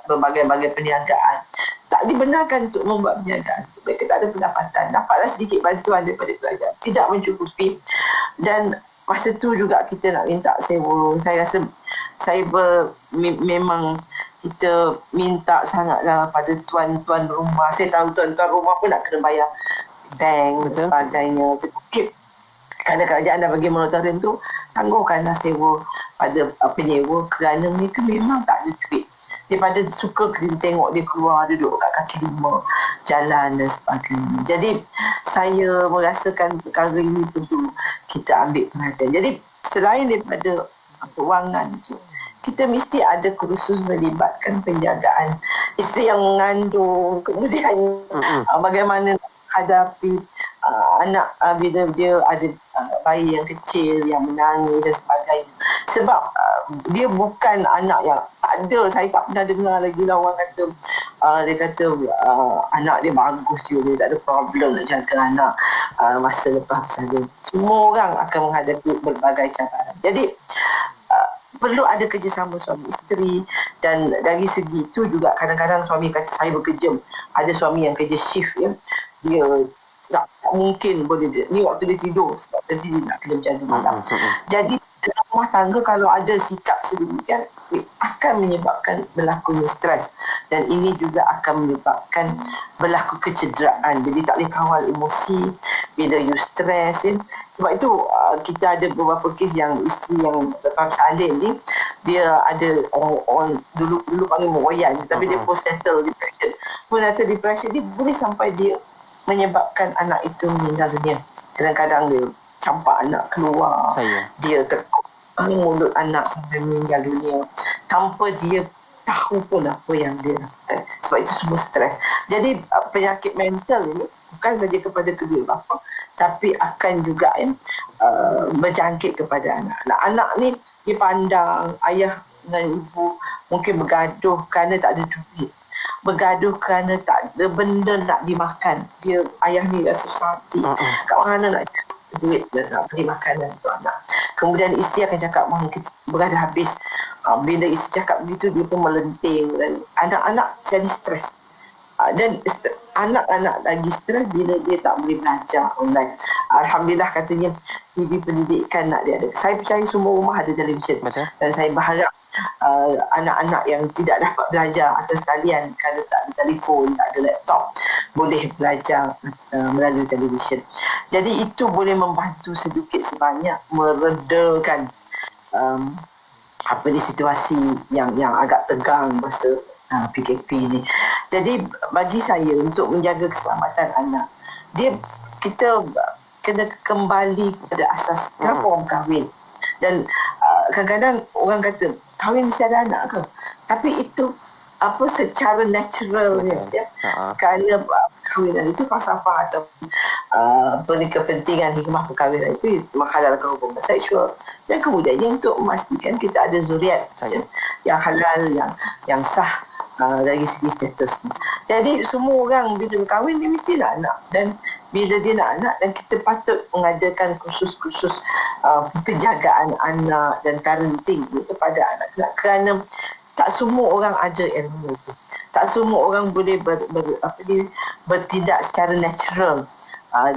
berbagai-bagai perniagaan, tak dibenarkan untuk membuat perniagaan. Mereka tak ada pendapatan, dapatlah sedikit bantuan daripada kerajaan, tidak mencukupi. Dan masa tu juga kita nak minta sewa. Saya rasa memang kita minta sangatlah pada tuan-tuan rumah. Saya tahu tuan-tuan rumah pun nak kena bayar bank dan sebagainya. Tetapi kerana kerajaan dah bagi moratorium tu, tangguhkanlah sewa pada penyewa kerana mereka memang tak ada duit. Daripada suka kita tengok dia keluar duduk kat kaki lima jalan dan sebagainya. Jadi saya merasakan perkara ini perlu kita ambil perhatian. Jadi selain daripada kewangan tu, kita mesti ada kursus melibatkan penjagaan isteri yang mengandung, kemudian bagaimana hadapi anak bila dia ada bayi yang kecil yang menangis dan sebagainya. Sebab dia bukan anak yang tak ada. Saya tak pernah dengar lagi lah orang kata dia kata anak dia bagus dia tak ada problem nak jaga anak masa lepas saja. Semua orang akan menghadapi berbagai cabaran. Jadi perlu ada kerjasama suami isteri, dan dari segi itu juga kadang-kadang suami kata saya bekerja. Ada suami yang kerja shift ya. Dia tak mungkin boleh ni waktu dia tidur sebab nanti dia nak kena jaga malam. Jadi dalam rumah tangga kalau ada sikap sedemikian akan menyebabkan berlakunya stres, dan ini juga akan menyebabkan berlaku kecederaan. Jadi tak boleh kawal emosi bila you stres ya. Sebab itu kita ada beberapa kes yang isteri yang lepas salin ni dia ada orang dulu panggil meroyan, tapi dia postnatal depression. Postnatal depression dia boleh sampai dia menyebabkan anak itu meninggal dunia. Kadang-kadang dia campak anak keluar, dia tekuk mulut anak sampai meninggal dunia tanpa dia tahu pun apa yang dia lakukan. Sebab itu semua stres. Jadi penyakit mental ini bukan saja kepada kedua bapa, tapi akan juga berjangkit kepada anak. Anak ni dia pandang ayah dengan ibu mungkin bergaduh kerana tak ada duit, bergaduh kerana tak ada benda nak dimakan. Dia ayah ni rasa susah hati, kat mana nak duit nak beli makanan untuk anak. Kemudian isteri akan cakap berada habis. Bila isteri cakap begitu, dia pun melenting dan anak-anak jadi stres. Dan anak-anak lagi stres bila dia tak boleh belajar online. Alhamdulillah katanya TV pendidikan nak dia ada. Saya percaya semua rumah ada televisyen. Dan saya berharap anak-anak yang tidak dapat belajar atas talian kerana tak ada telefon, tak ada laptop, boleh belajar melalui televisyen. Jadi itu boleh membantu sedikit sebanyak meredakan situasi yang agak tegang masa PKP ni. Jadi bagi saya untuk menjaga keselamatan anak, kita kena kembali kepada asas kenapa orang kahwin. Dan kadang-kadang orang kata kahwin mesti ada anak ke? Tapi itu secara naturalnya ya. Kerana perkahwinan itu falsafah atau kepentingan hikmah perkahwinan itu menghalalkan hubungan seksual, dan kemudiannya untuk memastikan kita ada zuriat ya, yang halal, yang sah dari segi status. Jadi semua orang bila berkahwin dia mesti nak anak, dan bila dia nak anak, dan kita patut mengadakan kursus-kursus penjagaan anak dan parenting kepada anak-anak, kerana tak semua orang ada ilmu itu. Tak semua orang boleh bertindak secara natural.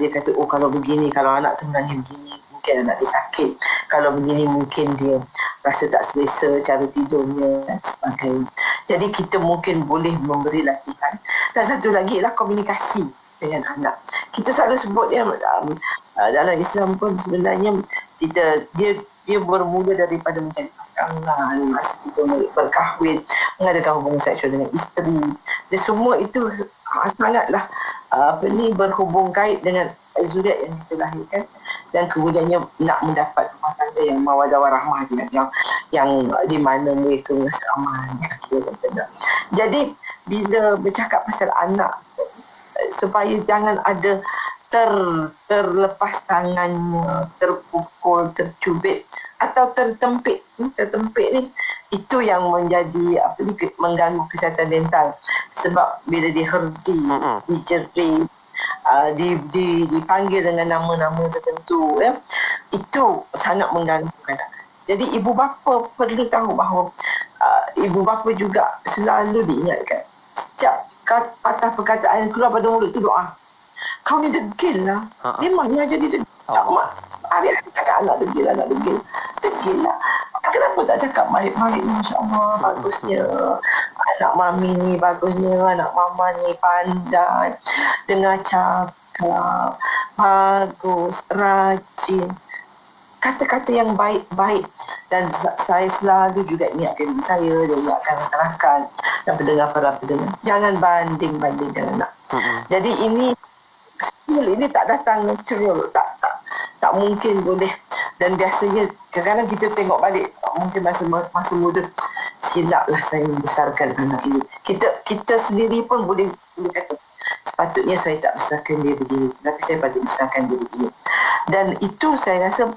Dia kata, kalau begini, kalau anak tu menangis begini, mungkin anak dia sakit. Kalau begini, mungkin dia rasa tak selesa cara tidurnya dan sebagainya. Jadi kita mungkin boleh memberi latihan. Dan satu lagi ialah komunikasi dengan anak. Kita selalu sebut dalam Islam pun sebenarnya dia bermula daripada mencari pasangan, masa kita berkahwin, mengadakan hubungan seksual dengan isteri. Dan semua itu sangatlah berhubung kait dengan zuriat yang kita lahirkan, dan kemudiannya nak mendapat rumah tangga yang mawaddah warahmah, yang di mana mereka merasa aman. Jadi bila bercakap pasal anak, supaya jangan ada terlepas tangannya, terpukul, tercubit atau tertempik ni, itu yang menjadi mengganggu kesihatan mental. Sebab bila diherdi, dijerit, dipanggil dengan nama-nama tertentu ya, itu sangat mengganggu anak. Jadi ibu bapa perlu tahu bahawa ibu bapa juga selalu diingatkan, setiap patah perkataan yang keluar pada mulut itu doa. Kau ni degil lah. Memangnya jadi degil. Hari-hari cakap anak degil. Degil lah. Kenapa tak cakap baik-baik? Masya Allah, bagusnya. Anak mami ni bagusnya. Anak mama ni pandai. Dengar cakap. Bagus. Rajin. Kata-kata yang baik-baik. Dan saya selalu juga ingatkan diri saya, dan ingatkan rakan-rakan dan para pendengar. Jangan banding-bandingkan anak. Jadi ini tak datang natural, tak mungkin boleh. Dan biasanya kadang-kadang kita tengok balik, mungkin masa muda, silaplah saya membesarkan anak ini. Kita sendiri pun boleh kata, sepatutnya saya tak besarkan dia begini, tapi saya patut besarkan dia begini. Dan itu saya rasa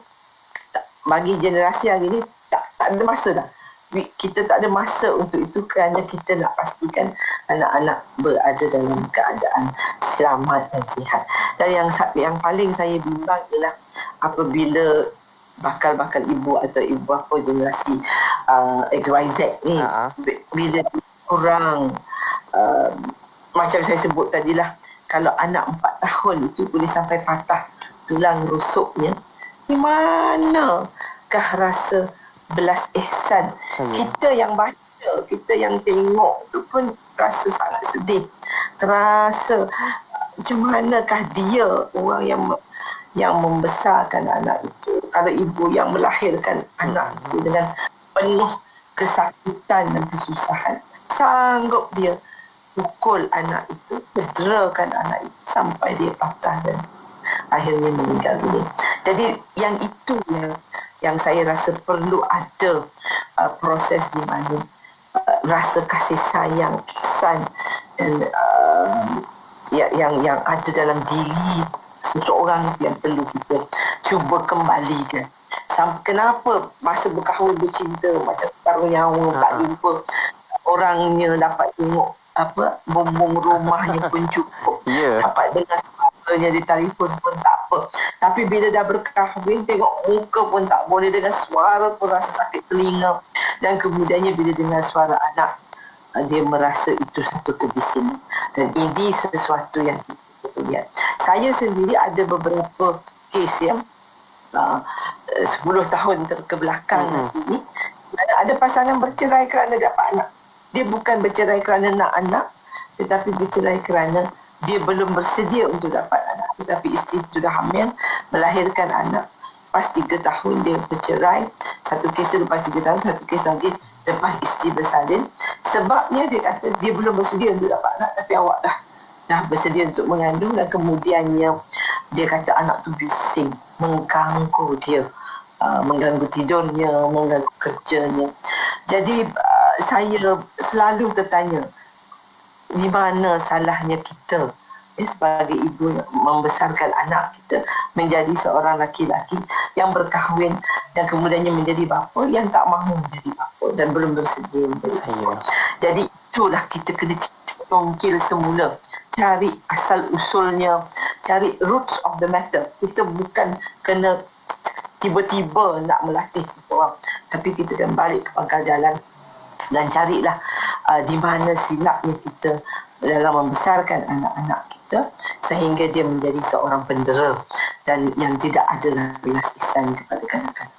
bagi generasi hari ini tak ada masa dah. kita tak ada masa untuk itu kerana kita nak pastikan anak-anak berada dalam keadaan selamat dan sihat. Dan yang paling saya bimbang ialah apabila bakal-bakal ibu atau ibu bapa generasi XYZ ni bila kurang macam saya sebut tadilah, kalau anak 4 tahun itu boleh sampai patah tulang rusuknya, di manakah rasa belas ihsan kita yang baca, kita yang tengok tu pun rasa sangat sedih, terasa macam manakah dia orang yang membesarkan anak itu. Kalau ibu yang melahirkan anak itu dengan penuh kesakitan dan kesusahan, sanggup dia pukul anak itu, cederakan anak itu sampai dia patah dan akhirnya meninggal dunia. Jadi yang itu yang saya rasa perlu ada proses di mana rasa kasih sayang, ihsan dan yang ada dalam diri seseorang yang perlu kita cuba kembalikan. Kenapa masa berkahwin bercinta macam separuh nyawa, tak jumpa orangnya, dapat tengok bumbung rumahnya pun cukup, dapat dengar suaranya di telefon pun tak apa, tapi bila dah berkahwin tengok muka pun tak boleh, dengar suara pun rasa sakit telinga, dan kemudiannya bila dengar suara anak dia merasa itu satu kebisingan. Dan ini sesuatu yang kita lihat. Saya sendiri ada beberapa kes yang 10 tahun kebelakang ini, ada pasangan bercerai kerana dapat anak. Dia bukan bercerai kerana nak anak, tetapi bercerai kerana dia belum bersedia untuk dapat anak. Tetapi isteri sudah hamil, melahirkan anak. Pas 3 tahun dia bercerai. Satu kes lepas 3 tahun, satu kes lagi lepas isteri bersalin. Sebabnya dia kata dia belum bersedia untuk dapat anak, tapi awak dah bersedia untuk mengandung. Dan kemudiannya dia kata anak tu bising, mengganggu dia, mengganggu tidurnya, mengganggu kerjanya. Jadi saya selalu tertanya, di mana salahnya kita sebagai ibu membesarkan anak kita menjadi seorang laki-laki yang berkahwin dan kemudiannya menjadi bapa yang tak mahu menjadi bapa dan belum bersedia menjadi bapa. Jadi itulah kita kena congkil semula, cari asal usulnya, cari roots of the matter. Kita bukan kena tiba-tiba nak melatih seseorang, tapi kita kena balik ke pangkal jalan dan carilah di mana silapnya kita dalam membesarkan anak-anak kita sehingga dia menjadi seorang pendera dan yang tidak ada belas ihsan kepada kanak-kanak.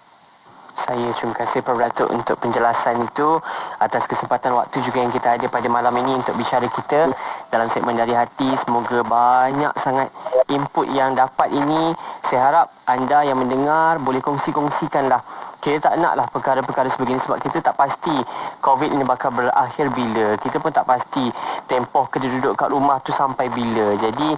Saya terima kasih Prof. Datuk untuk penjelasan itu, atas kesempatan waktu juga yang kita ada pada malam ini untuk bicara kita dalam segmen Dari Hati. Semoga banyak sangat input yang dapat ini. Saya harap anda yang mendengar boleh kongsi-kongsikanlah. Kita tak naklah perkara-perkara sebegini sebab kita tak pasti COVID ini bakal berakhir bila. Kita pun tak pasti tempoh kita duduk kat rumah tu sampai bila. Jadi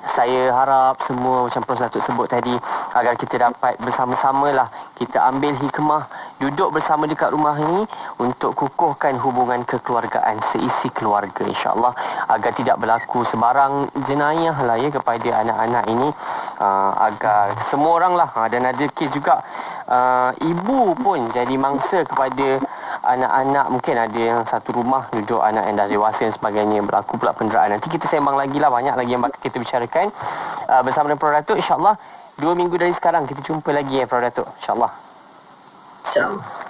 saya harap semua macam Prof. Datuk sebut tadi, agar kita dapat bersama-samalah kita ambil hikmah duduk bersama dekat rumah ini untuk kukuhkan hubungan kekeluargaan seisi keluarga, insya-Allah, agar tidak berlaku sebarang jenayah lah ya kepada anak-anak ini, agar semua orang lah, dan ada kes juga ibu pun jadi mangsa kepada anak-anak. Mungkin ada yang satu rumah duduk anak yang dah dewasa dan sebagainya, berlaku pula penderaan. Nanti kita sembang lagi lah, banyak lagi yang bakal kita bicarakan bersama dengan Prof. Datuk, insya-Allah 2 minggu dari sekarang kita jumpa lagi ya Prof. Datuk, insya-Allah.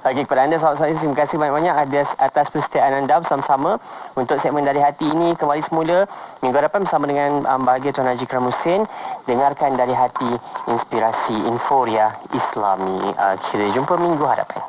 Bagi kepada anda sahabat saya, terima kasih banyak-banyak atas persetiaan anda bersama-sama untuk segmen Dari Hati ini. Kembali semula minggu hadapan bersama dengan bahagia Tuan Haji Ikram Hussein. Dengarkan Dari Hati, inspirasi Inforia Islami. Kita jumpa minggu hadapan.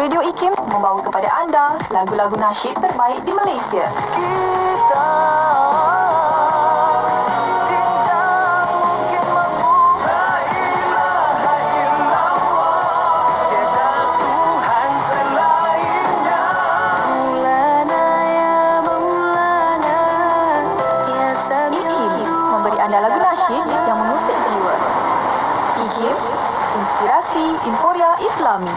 Radio IKIM membawa kepada anda lagu-lagu nasyid terbaik di Malaysia. Kita tidak mungkin membuka ilaha illallah, tiada Tuhan selainnya. Maulana ya Maulana ya IKIM memberi anda lagu nasyid yang mengusik jiwa. IKIM, inspirasi Inforia Islami.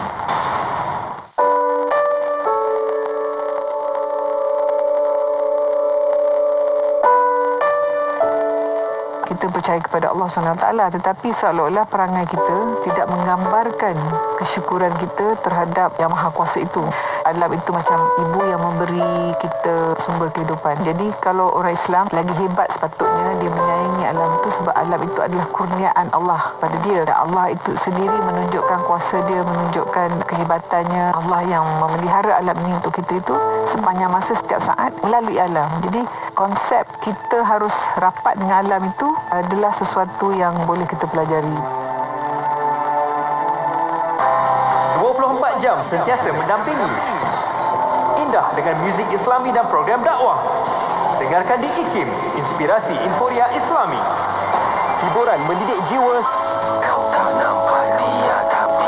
Kita percaya kepada Allah SWT, tetapi seolah-olah perangai kita tidak menggambarkan kesyukuran kita terhadap Yang Maha Kuasa itu. Alam itu macam ibu yang memberi kita sumber kehidupan. Jadi kalau orang Islam lagi hebat, sepatutnya dia menyayangi alam itu, sebab alam itu adalah kurniaan Allah pada dia. Dan Allah itu sendiri menunjukkan kuasa dia, menunjukkan kehebatannya. Allah yang memelihara alam ini untuk kita itu sepanjang masa, setiap saat melalui alam. Jadi konsep kita harus rapat dengan alam itu adalah sesuatu yang boleh kita pelajari. 24 jam sentiasa mendampingi. Indah dengan muzik Islami dan program dakwah. Dengarkan di IKIM, inspirasi Inforia Islami. Hiburan mendidik jiwa. Kau tak nampak dia tapi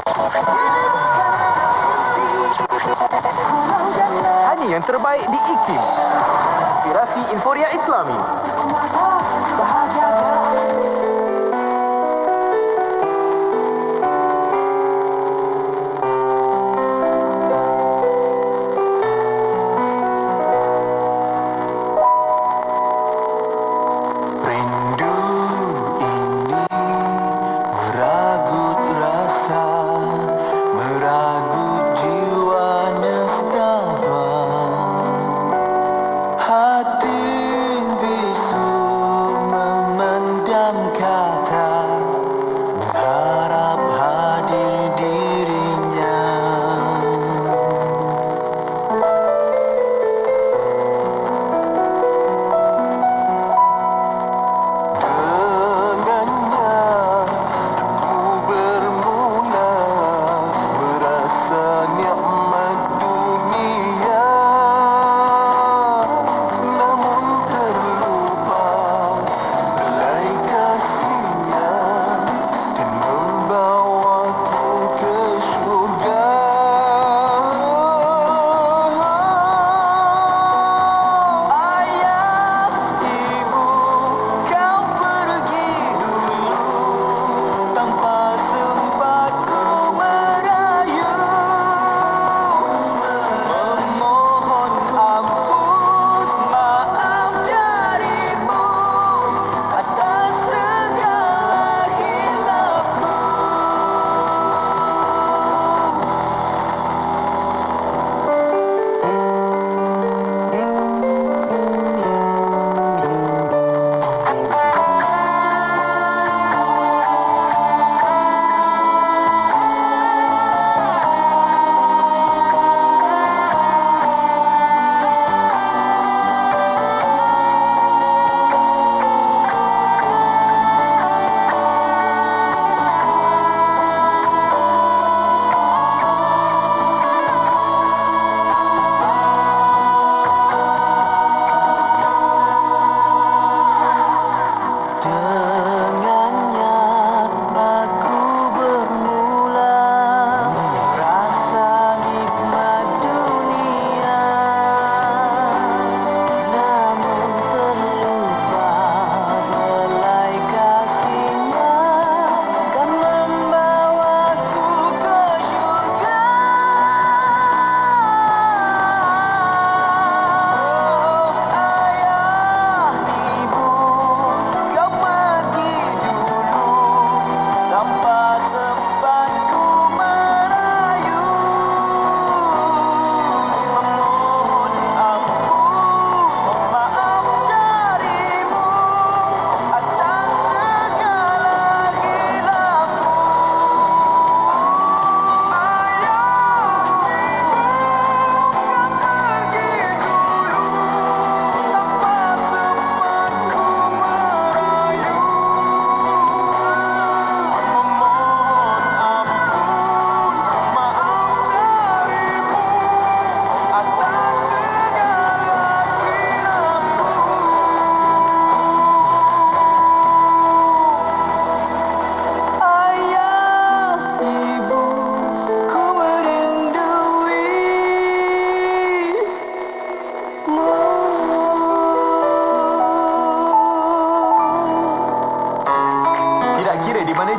Hanya yang terbaik di IKIM, inspirasi Inforia Islami. hati bisu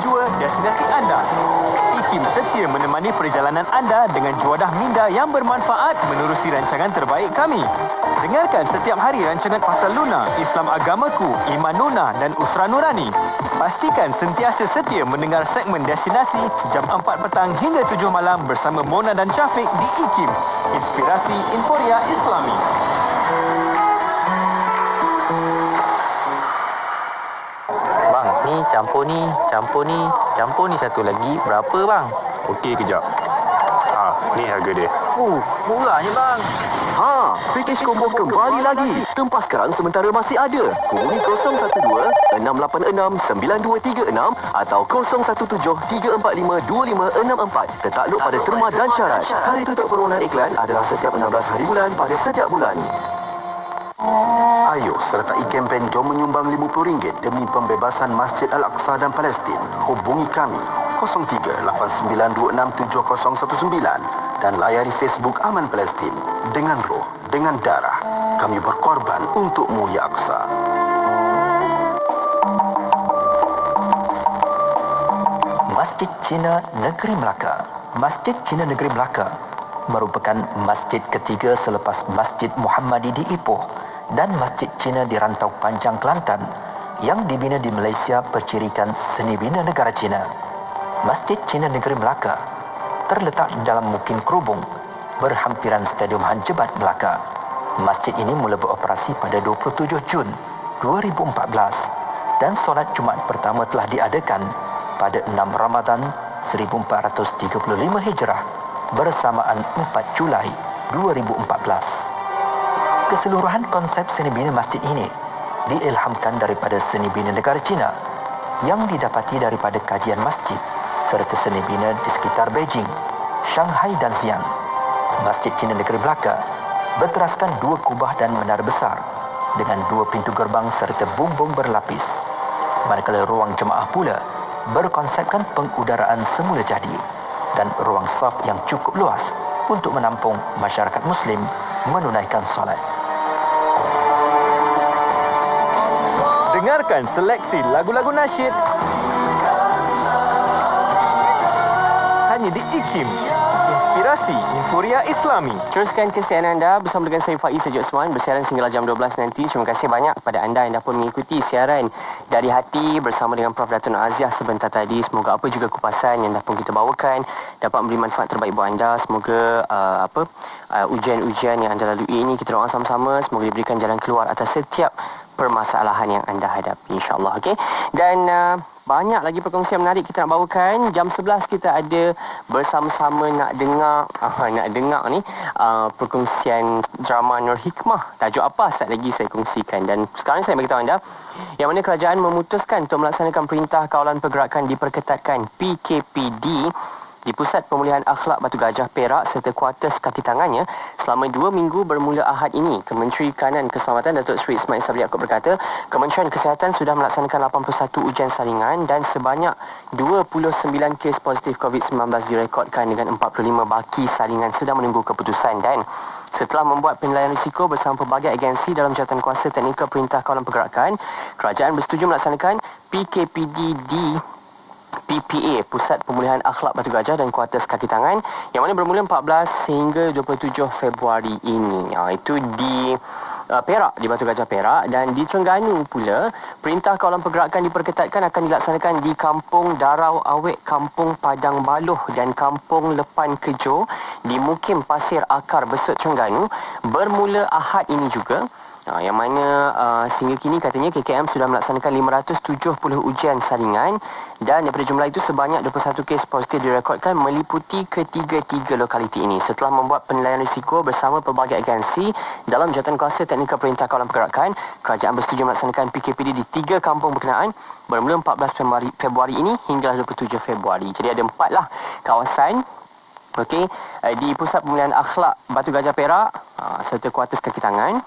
jua destinasi anda. IKIM setia menemani perjalanan anda dengan juadah minda yang bermanfaat menerusi rancangan terbaik kami. Dengarkan setiap hari rancangan Pasal Luna, Islam Agamaku, Iman Nuna dan Usra Nurani. Pastikan sentiasa setia mendengar segmen destinasi jam 4 petang hingga 7 malam bersama Mona dan Syafiq di IKIM, Inspirasi Inforia Islami. Bang, ni campur ni satu lagi berapa bang? Okey, kejap. Ni harga dia. Murahnya bang. Package combo kembali lagi. Tempah sekarang sementara masih ada. Hubungi 012-686-9236 atau 0173452564. Tertakluk pada terma dan syarat. Tarikh tutup permohonan iklan adalah setiap 16 hari bulan pada setiap bulan. Ayo sertai kempen Jom Menyumbang RM50 demi pembebasan Masjid Al-Aqsa dan Palestin. Hubungi kami 03-8926-7019 dan layari Facebook Aman Palestin. Dengan roh, dengan darah, kami berkorban untukmu ya Aqsa. Masjid Cina Negeri Melaka. Masjid Cina Negeri Melaka merupakan masjid ketiga selepas Masjid Muhammadi di Ipoh dan Masjid Cina di Rantau Panjang Kelantan yang dibina di Malaysia bercirikan seni bina negara Cina. Masjid Cina Negeri Melaka terletak dalam Mukim Kerubung berhampiran Stadium Han Jebat Melaka. Masjid ini mula beroperasi pada 27 Jun 2014 dan solat Jumaat pertama telah diadakan pada 6 Ramadan 1435 Hijrah bersamaan 4 Julai 2014. Keseluruhan konsep seni bina masjid ini diilhamkan daripada seni bina negara Cina yang didapati daripada kajian masjid serta seni bina di sekitar Beijing, Shanghai dan Xi'an. Masjid Cina Negeri Melaka berteraskan 2 kubah dan menara besar dengan 2 pintu gerbang serta bumbung berlapis. Manakala ruang jemaah pula berkonsepkan pengudaraan semula jadi dan ruang saf yang cukup luas untuk menampung masyarakat Muslim menunaikan solat. Dengarkan seleksi lagu-lagu nasyid hanya di IKIM, Inspirasi Inforia Islami. Teruskan kesiaran anda bersama dengan saya Faiz Sejuk Osman bersiaran sehingga jam 12 nanti. Terima kasih banyak kepada anda yang dapat mengikuti siaran dari hati bersama dengan Prof. Dato' Nur Aziah sebentar tadi. Semoga apa juga kupasan yang dapat kita bawakan dapat memberi manfaat terbaik buat anda. Semoga ujian-ujian yang anda lalui ini kita doa sama-sama semoga diberikan jalan keluar atas setiap permasalahan yang anda hadapi, insya-Allah. Okey. Dan banyak lagi perkongsian menarik kita nak bawakan. Jam 11 kita ada bersama-sama nak dengar ni perkongsian drama Nur Hikmah. Tajuk apa saat lagi saya kongsikan, dan sekarang saya bagi tahu anda yang mana kerajaan memutuskan untuk melaksanakan Perintah Kawalan Pergerakan Diperketatkan PKPD di Pusat Pemulihan Akhlak Batu Gajah Perak serta kuartus kaki tangannya selama 2 minggu bermula Ahad ini. Kementeri Kanan Keselamatan Datuk Seri Ismail Sabri Yaakob berkata, Kementerian Kesihatan sudah melaksanakan 81 ujian saringan dan sebanyak 29 kes positif COVID-19 direkodkan dengan 45 baki saringan sedang menunggu keputusan. Dan setelah membuat penilaian risiko bersama pelbagai agensi dalam jawatankuasa teknikal Perintah Kawalan Pergerakan, kerajaan bersetuju melaksanakan PKPD di PPA, Pusat Pemulihan Akhlak Batu Gajah dan kuartus kaki tangan yang mana bermula 14 hingga 27 Februari ini. Itu di Perak, di Batu Gajah Perak. Dan di Terengganu pula, Perintah Kawalan Pergerakan Diperketatkan akan dilaksanakan di Kampung Darau Awek, Kampung Padang Baloh dan Kampung Lepan Kejo di Mukim Pasir Akar, Besut, Terengganu bermula Ahad ini juga. Yang mana sehingga kini katanya KKM sudah melaksanakan 570 ujian saringan dan daripada jumlah itu sebanyak 21 kes positif direkodkan meliputi ketiga-tiga lokaliti ini. Setelah membuat penilaian risiko bersama pelbagai agensi dalam jawatankuasa teknikal Perintah Kawalan Pergerakan, kerajaan bersetuju melaksanakan PKPD di 3 kampung berkenaan bermula 14 Februari ini hingga 27 Februari. Jadi ada 4 lah kawasan di Pusat Pemulihan Akhlak Batu Gajah Perak serta kuartus kaki tangan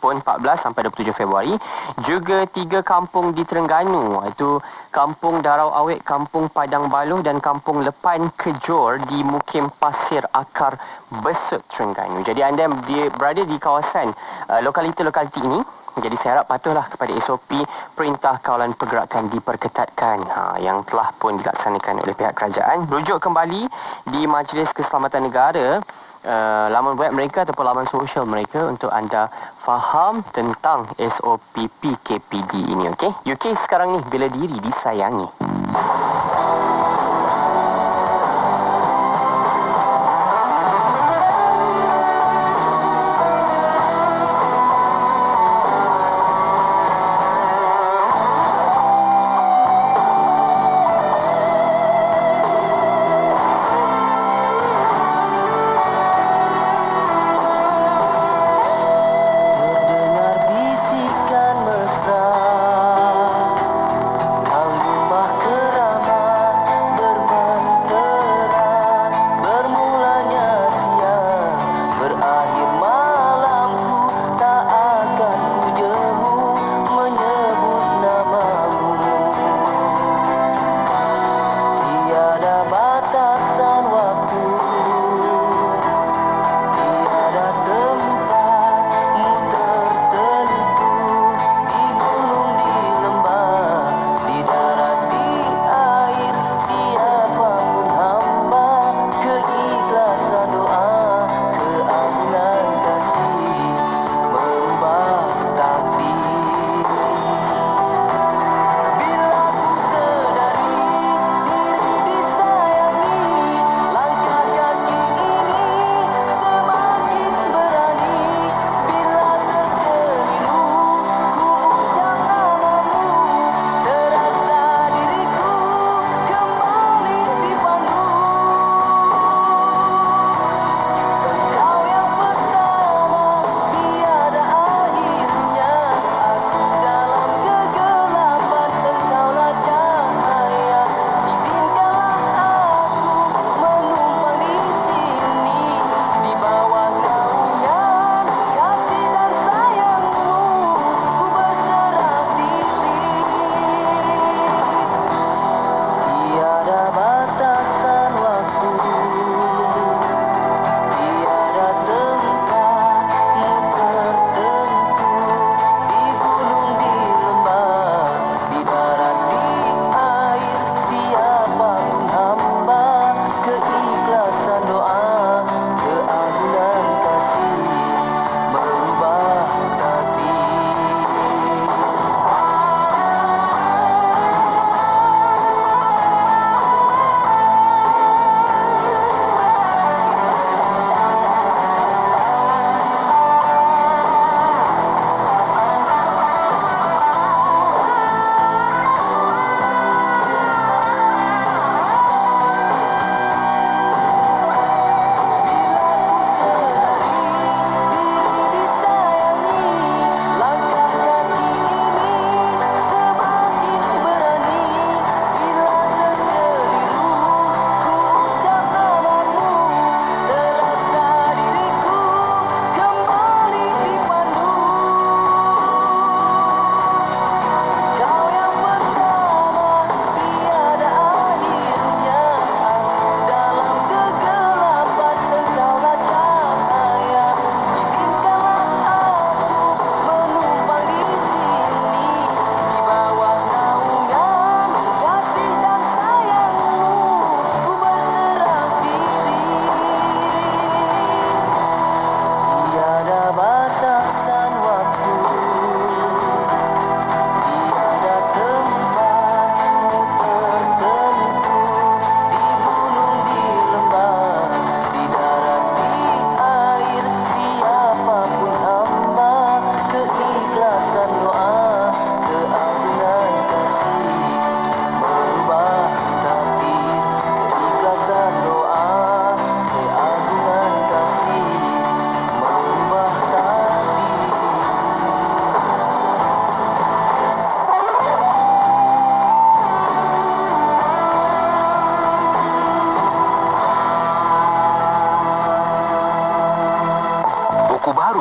pun 14 sampai 27 Februari. Juga 3 kampung di Terengganu, iaitu Kampung Darau Awek, Kampung Padang Baloh dan Kampung Lepan Kejor di Mukim Pasir Akar, Besut, Terengganu. Jadi anda berada di kawasan lokaliti-lokaliti ini Jadi saya harap patuhlah kepada SOP Perintah Kawalan Pergerakan diperketatkan yang telah pun dilaksanakan oleh pihak kerajaan. Rujuk kembali di Majlis Keselamatan Negara, laman web mereka ataupun laman sosial mereka untuk anda faham tentang SOP PKPD ini. Okey, UK sekarang ni bela diri disayangi. Kau rumah keram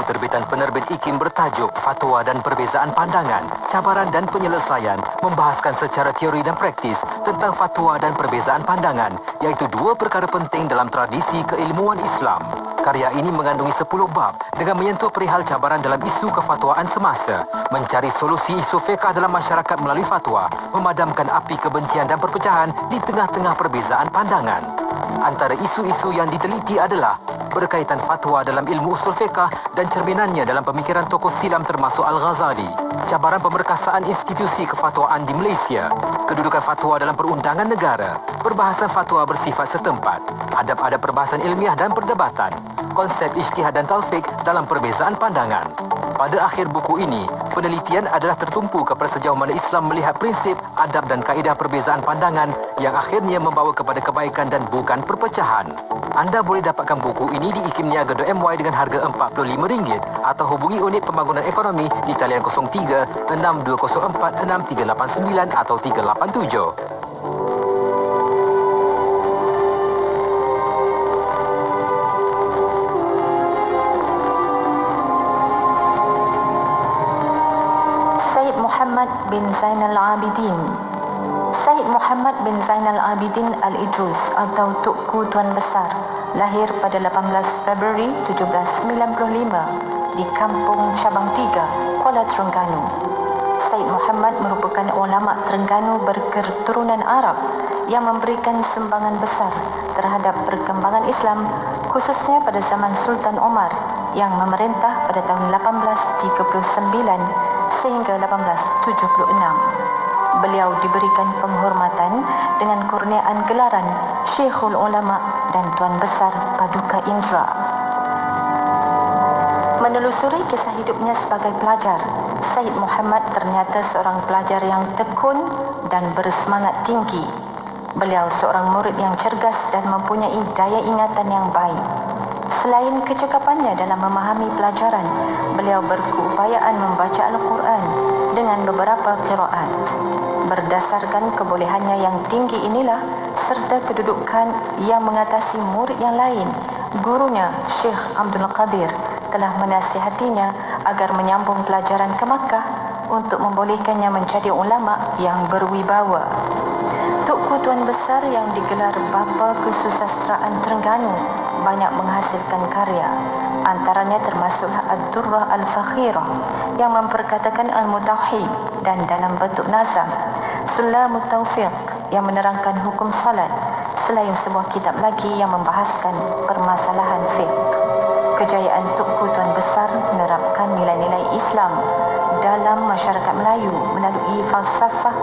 terbitan penerbit IKIM bertajuk Fatwa dan Perbezaan Pandangan, Cabaran dan Penyelesaian membahaskan secara teori dan praktis tentang fatwa dan perbezaan pandangan, iaitu dua perkara penting dalam tradisi keilmuan Islam. Karya ini mengandungi 10 bab dengan menyentuh perihal cabaran dalam isu kefatwaan semasa, mencari solusi isu fiqh dalam masyarakat melalui fatwa, memadamkan api kebencian dan perpecahan di tengah-tengah perbezaan pandangan. Antara isu-isu yang diteliti adalah berkaitan fatwa dalam ilmu usul fiqh dan cerminannya dalam pemikiran tokoh Silam termasuk Al-Ghazali, cabaran pemerkasaan institusi kefatwaan di Malaysia, kedudukan fatwa dalam perundangan negara, perbahasan fatwa bersifat setempat, adab-adab perbahasan ilmiah dan perdebatan, konsep ijtihad dan talfiq dalam perbezaan pandangan. Pada akhir buku ini, penelitian adalah tertumpu kepada sejauh mana Islam melihat prinsip, adab dan kaedah perbezaan pandangan yang akhirnya membawa kepada kebaikan dan bukan perpecahan. Anda boleh dapatkan buku ini di ikimniaga.my dengan harga RM45 atau hubungi unit pembangunan ekonomi di talian 03 6204 6389 atau 387. Muhammad bin Zainal Abidin. Syed Muhammad bin Zainal Abidin Al-Idrus atau Tukku Tuan Besar lahir pada 18 Februari 1795 di Kampung Cabang 3, Kuala Terengganu. Syed Muhammad merupakan ulama Terengganu berketurunan Arab yang memberikan sumbangan besar terhadap perkembangan Islam, khususnya pada zaman Sultan Omar yang memerintah pada tahun 1839 sehingga 1876. Beliau diberikan penghormatan dengan kurniaan gelaran Syekhul Ulama dan Tuan Besar Paduka Indra. Menelusuri kisah hidupnya sebagai pelajar, Syed Muhammad ternyata seorang pelajar yang tekun dan bersemangat tinggi. Beliau seorang murid yang cergas dan mempunyai daya ingatan yang baik. Selain kecekapannya dalam memahami pelajaran, beliau berkeupayaan membaca Al-Quran dengan beberapa qiraat. Berdasarkan kebolehannya yang tinggi inilah, serta kedudukan yang mengatasi murid yang lain, gurunya Syekh Abdul Qadir telah menasihatinya agar menyambung pelajaran ke Makkah untuk membolehkannya menjadi ulama yang berwibawa. Tukku Tuan Besar yang digelar Bapa Kesusastraan Terengganu banyak menghasilkan karya. Antaranya termasuklah Ad-Durrah Al-Fakhirah yang memperkatakan ilmu tauhid dan dalam bentuk nazam, Sulamut Taufiq yang menerangkan hukum salat, selain sebuah kitab lagi yang membahaskan permasalahan fiqh. Kejayaan Tukku Tuan Besar menerapkan nilai-nilai Islam dalam masyarakat Melayu melalui falsafah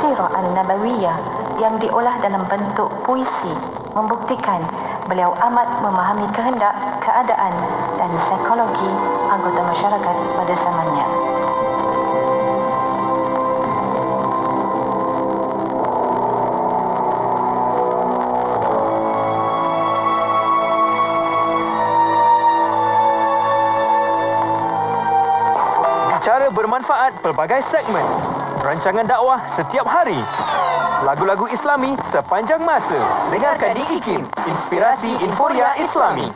Sirah An-Nabawiyah yang diolah dalam bentuk puisi, membuktikan beliau amat memahami kehendak, keadaan dan psikologi anggota masyarakat pada zamannya. Bicara bermanfaat pelbagai segmen. Rancangan dakwah setiap hari. Lagu-lagu Islami sepanjang masa. Dengarkan di IKIM, Inspirasi Inforia Islami.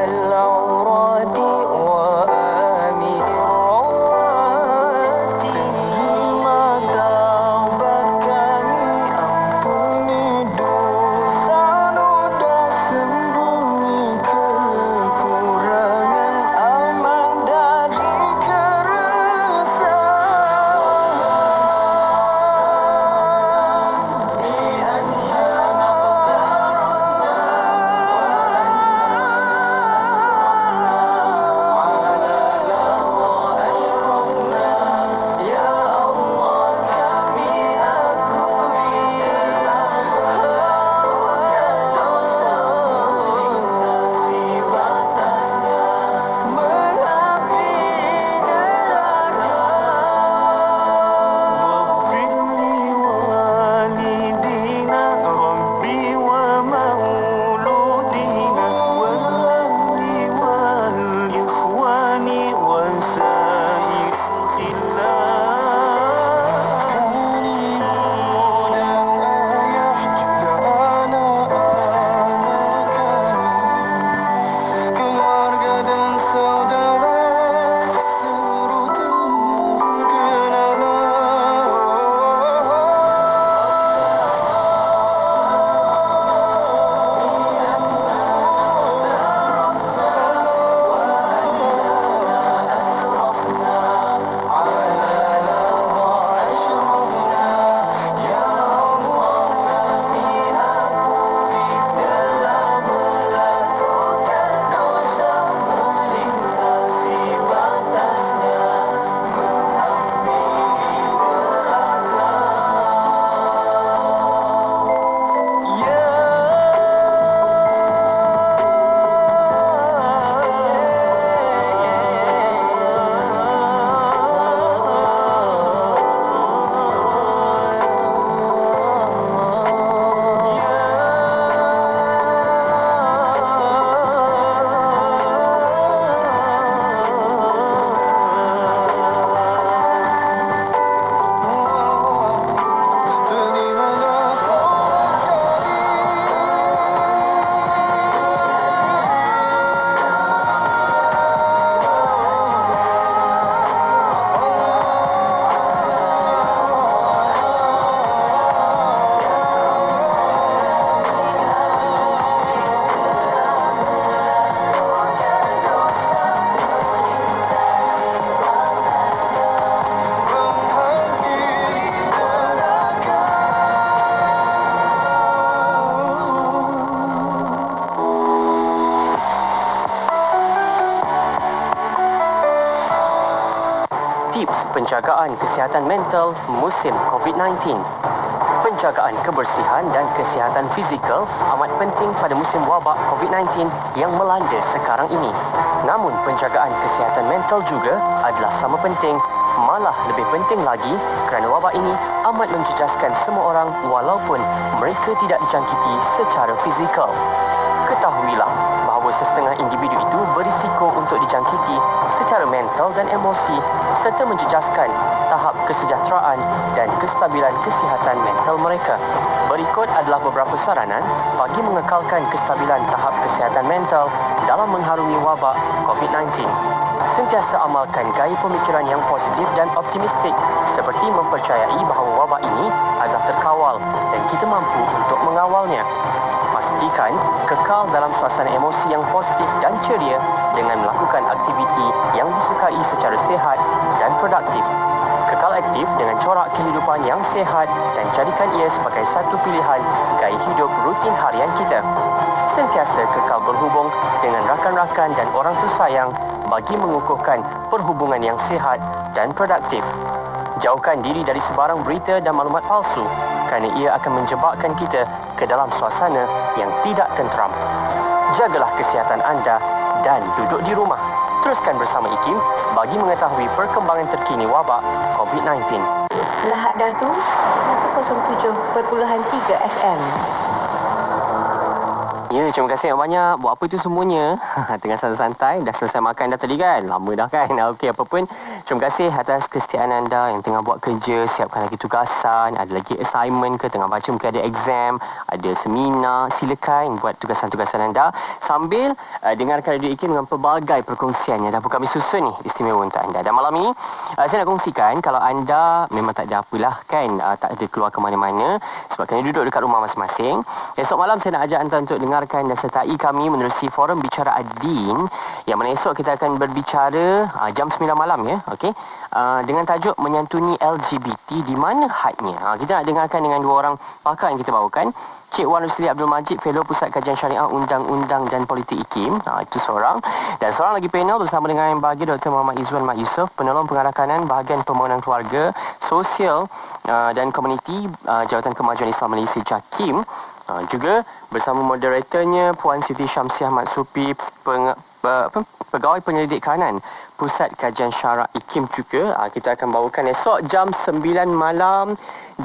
العورات penjagaan kesihatan mental musim COVID-19. Penjagaan kebersihan dan kesihatan fizikal amat penting pada musim wabak COVID-19 yang melanda sekarang ini. Namun penjagaan kesihatan mental juga adalah sama penting, malah lebih penting lagi kerana wabak ini amat menjejaskan semua orang walaupun mereka tidak dijangkiti secara fizikal. Ketahuilah bahawa setengah individu itu berisiko untuk dijangkiti secara mental dan emosi serta menjejaskan tahap kesejahteraan dan kestabilan kesihatan mental mereka. Berikut adalah beberapa saranan bagi mengekalkan kestabilan tahap kesihatan mental dalam mengharungi wabak COVID-19. Sentiasa amalkan gaya pemikiran yang positif dan optimistik seperti mempercayai bahawa wabak ini adalah terkawal dan kita mampu untuk mengawalnya. Pastikan kekal dalam suasana emosi yang positif dan ceria dengan melakukan aktiviti yang disukai secara sihat dan produktif. Kekal aktif dengan corak kehidupan yang sihat dan jadikan ia sebagai satu pilihan gaya hidup rutin harian kita. Sentiasa kekal berhubung dengan rakan-rakan dan orang tersayang bagi mengukuhkan perhubungan yang sihat dan produktif. Jauhkan diri dari sebarang berita dan maklumat palsu kerana ia akan menjebakkan kita ke dalam suasana yang tidak tenteram. Jagalah kesihatan anda dan duduk di rumah. Teruskan bersama IKIM bagi mengetahui perkembangan terkini wabak COVID-19. Lahad Dartu 107.3 FM. Ya, terima kasih yang banyak. Buat apa itu semuanya? Tengah santai-santai. Dah selesai makan dah tadi kan? Lama dah kan? Okey, apa pun. Terima kasih atas kesetiaan anda yang tengah buat kerja. Siapkan lagi tugasan. Ada lagi assignment ke? Tengah baca mungkin ada exam. Ada seminar. Silakan buat tugasan-tugasan anda. Sambil dengarkan Radio IKIM dengan pelbagai perkongsian yang dah pun kami susun ni. Istimewa untuk anda. Dan malam ini, saya nak kongsikan kalau anda memang tak ada apalah kan? Tak ada keluar ke mana-mana. Sebab kena duduk dekat rumah masing-masing. Esok malam saya nak ajak anda untuk dengar dan sertai kami menerusi forum Bicara Ad-Din yang mana esok kita akan berbicara jam 9 malam ya, okey, dengan tajuk menyantuni LGBT, di mana hadnya. Kita nak dengarkan dengan dua orang pakar yang kita bawakan. Cik Wan Rusli Abdul Majid, Fellow Pusat Kajian Syariah Undang-Undang dan Politik IKIM. Itu seorang. Dan seorang lagi panel bersama dengan yang bahagia Dr. Muhammad Izzuan Mat Yusof, Penolong Pengarah Kanan Bahagian Pembangunan Keluarga, Sosial dan Komuniti, Jabatan Kemajuan Islam Malaysia JAKIM. Juga bersama moderatornya Puan Siti Syamsiah Mat Supi, Pegawai Penyelidik Kanan Pusat Kajian Syarak IKIM juga. Kita akan bawakan esok jam 9 malam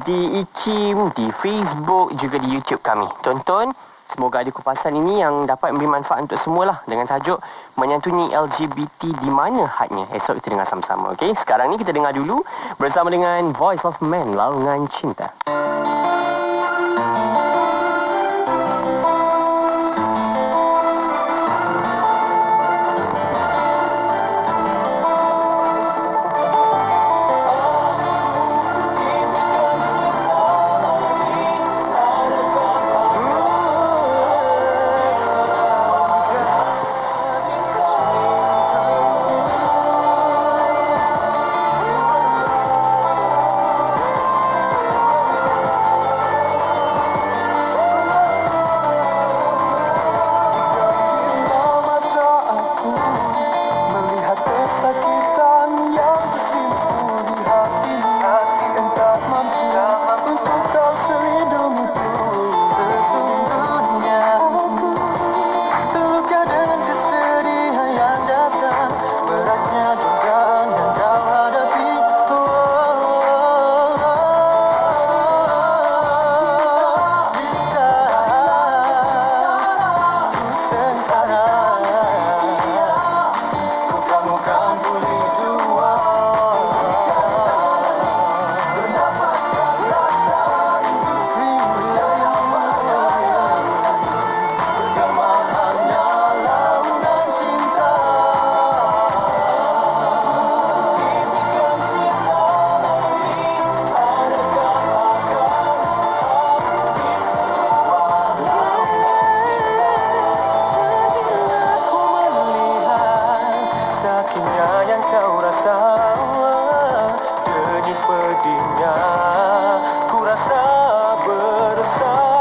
di IKIM, di Facebook, juga di YouTube kami. Tonton. Semoga ada kupasan ini yang dapat memberi manfaat untuk semualah dengan tajuk menyantuni LGBT, di mana hadnya. Esok kita dengar sama-sama. Okey, sekarang ni kita dengar dulu bersama dengan Voice of Man, Laungan Cinta. Ku rasa bersama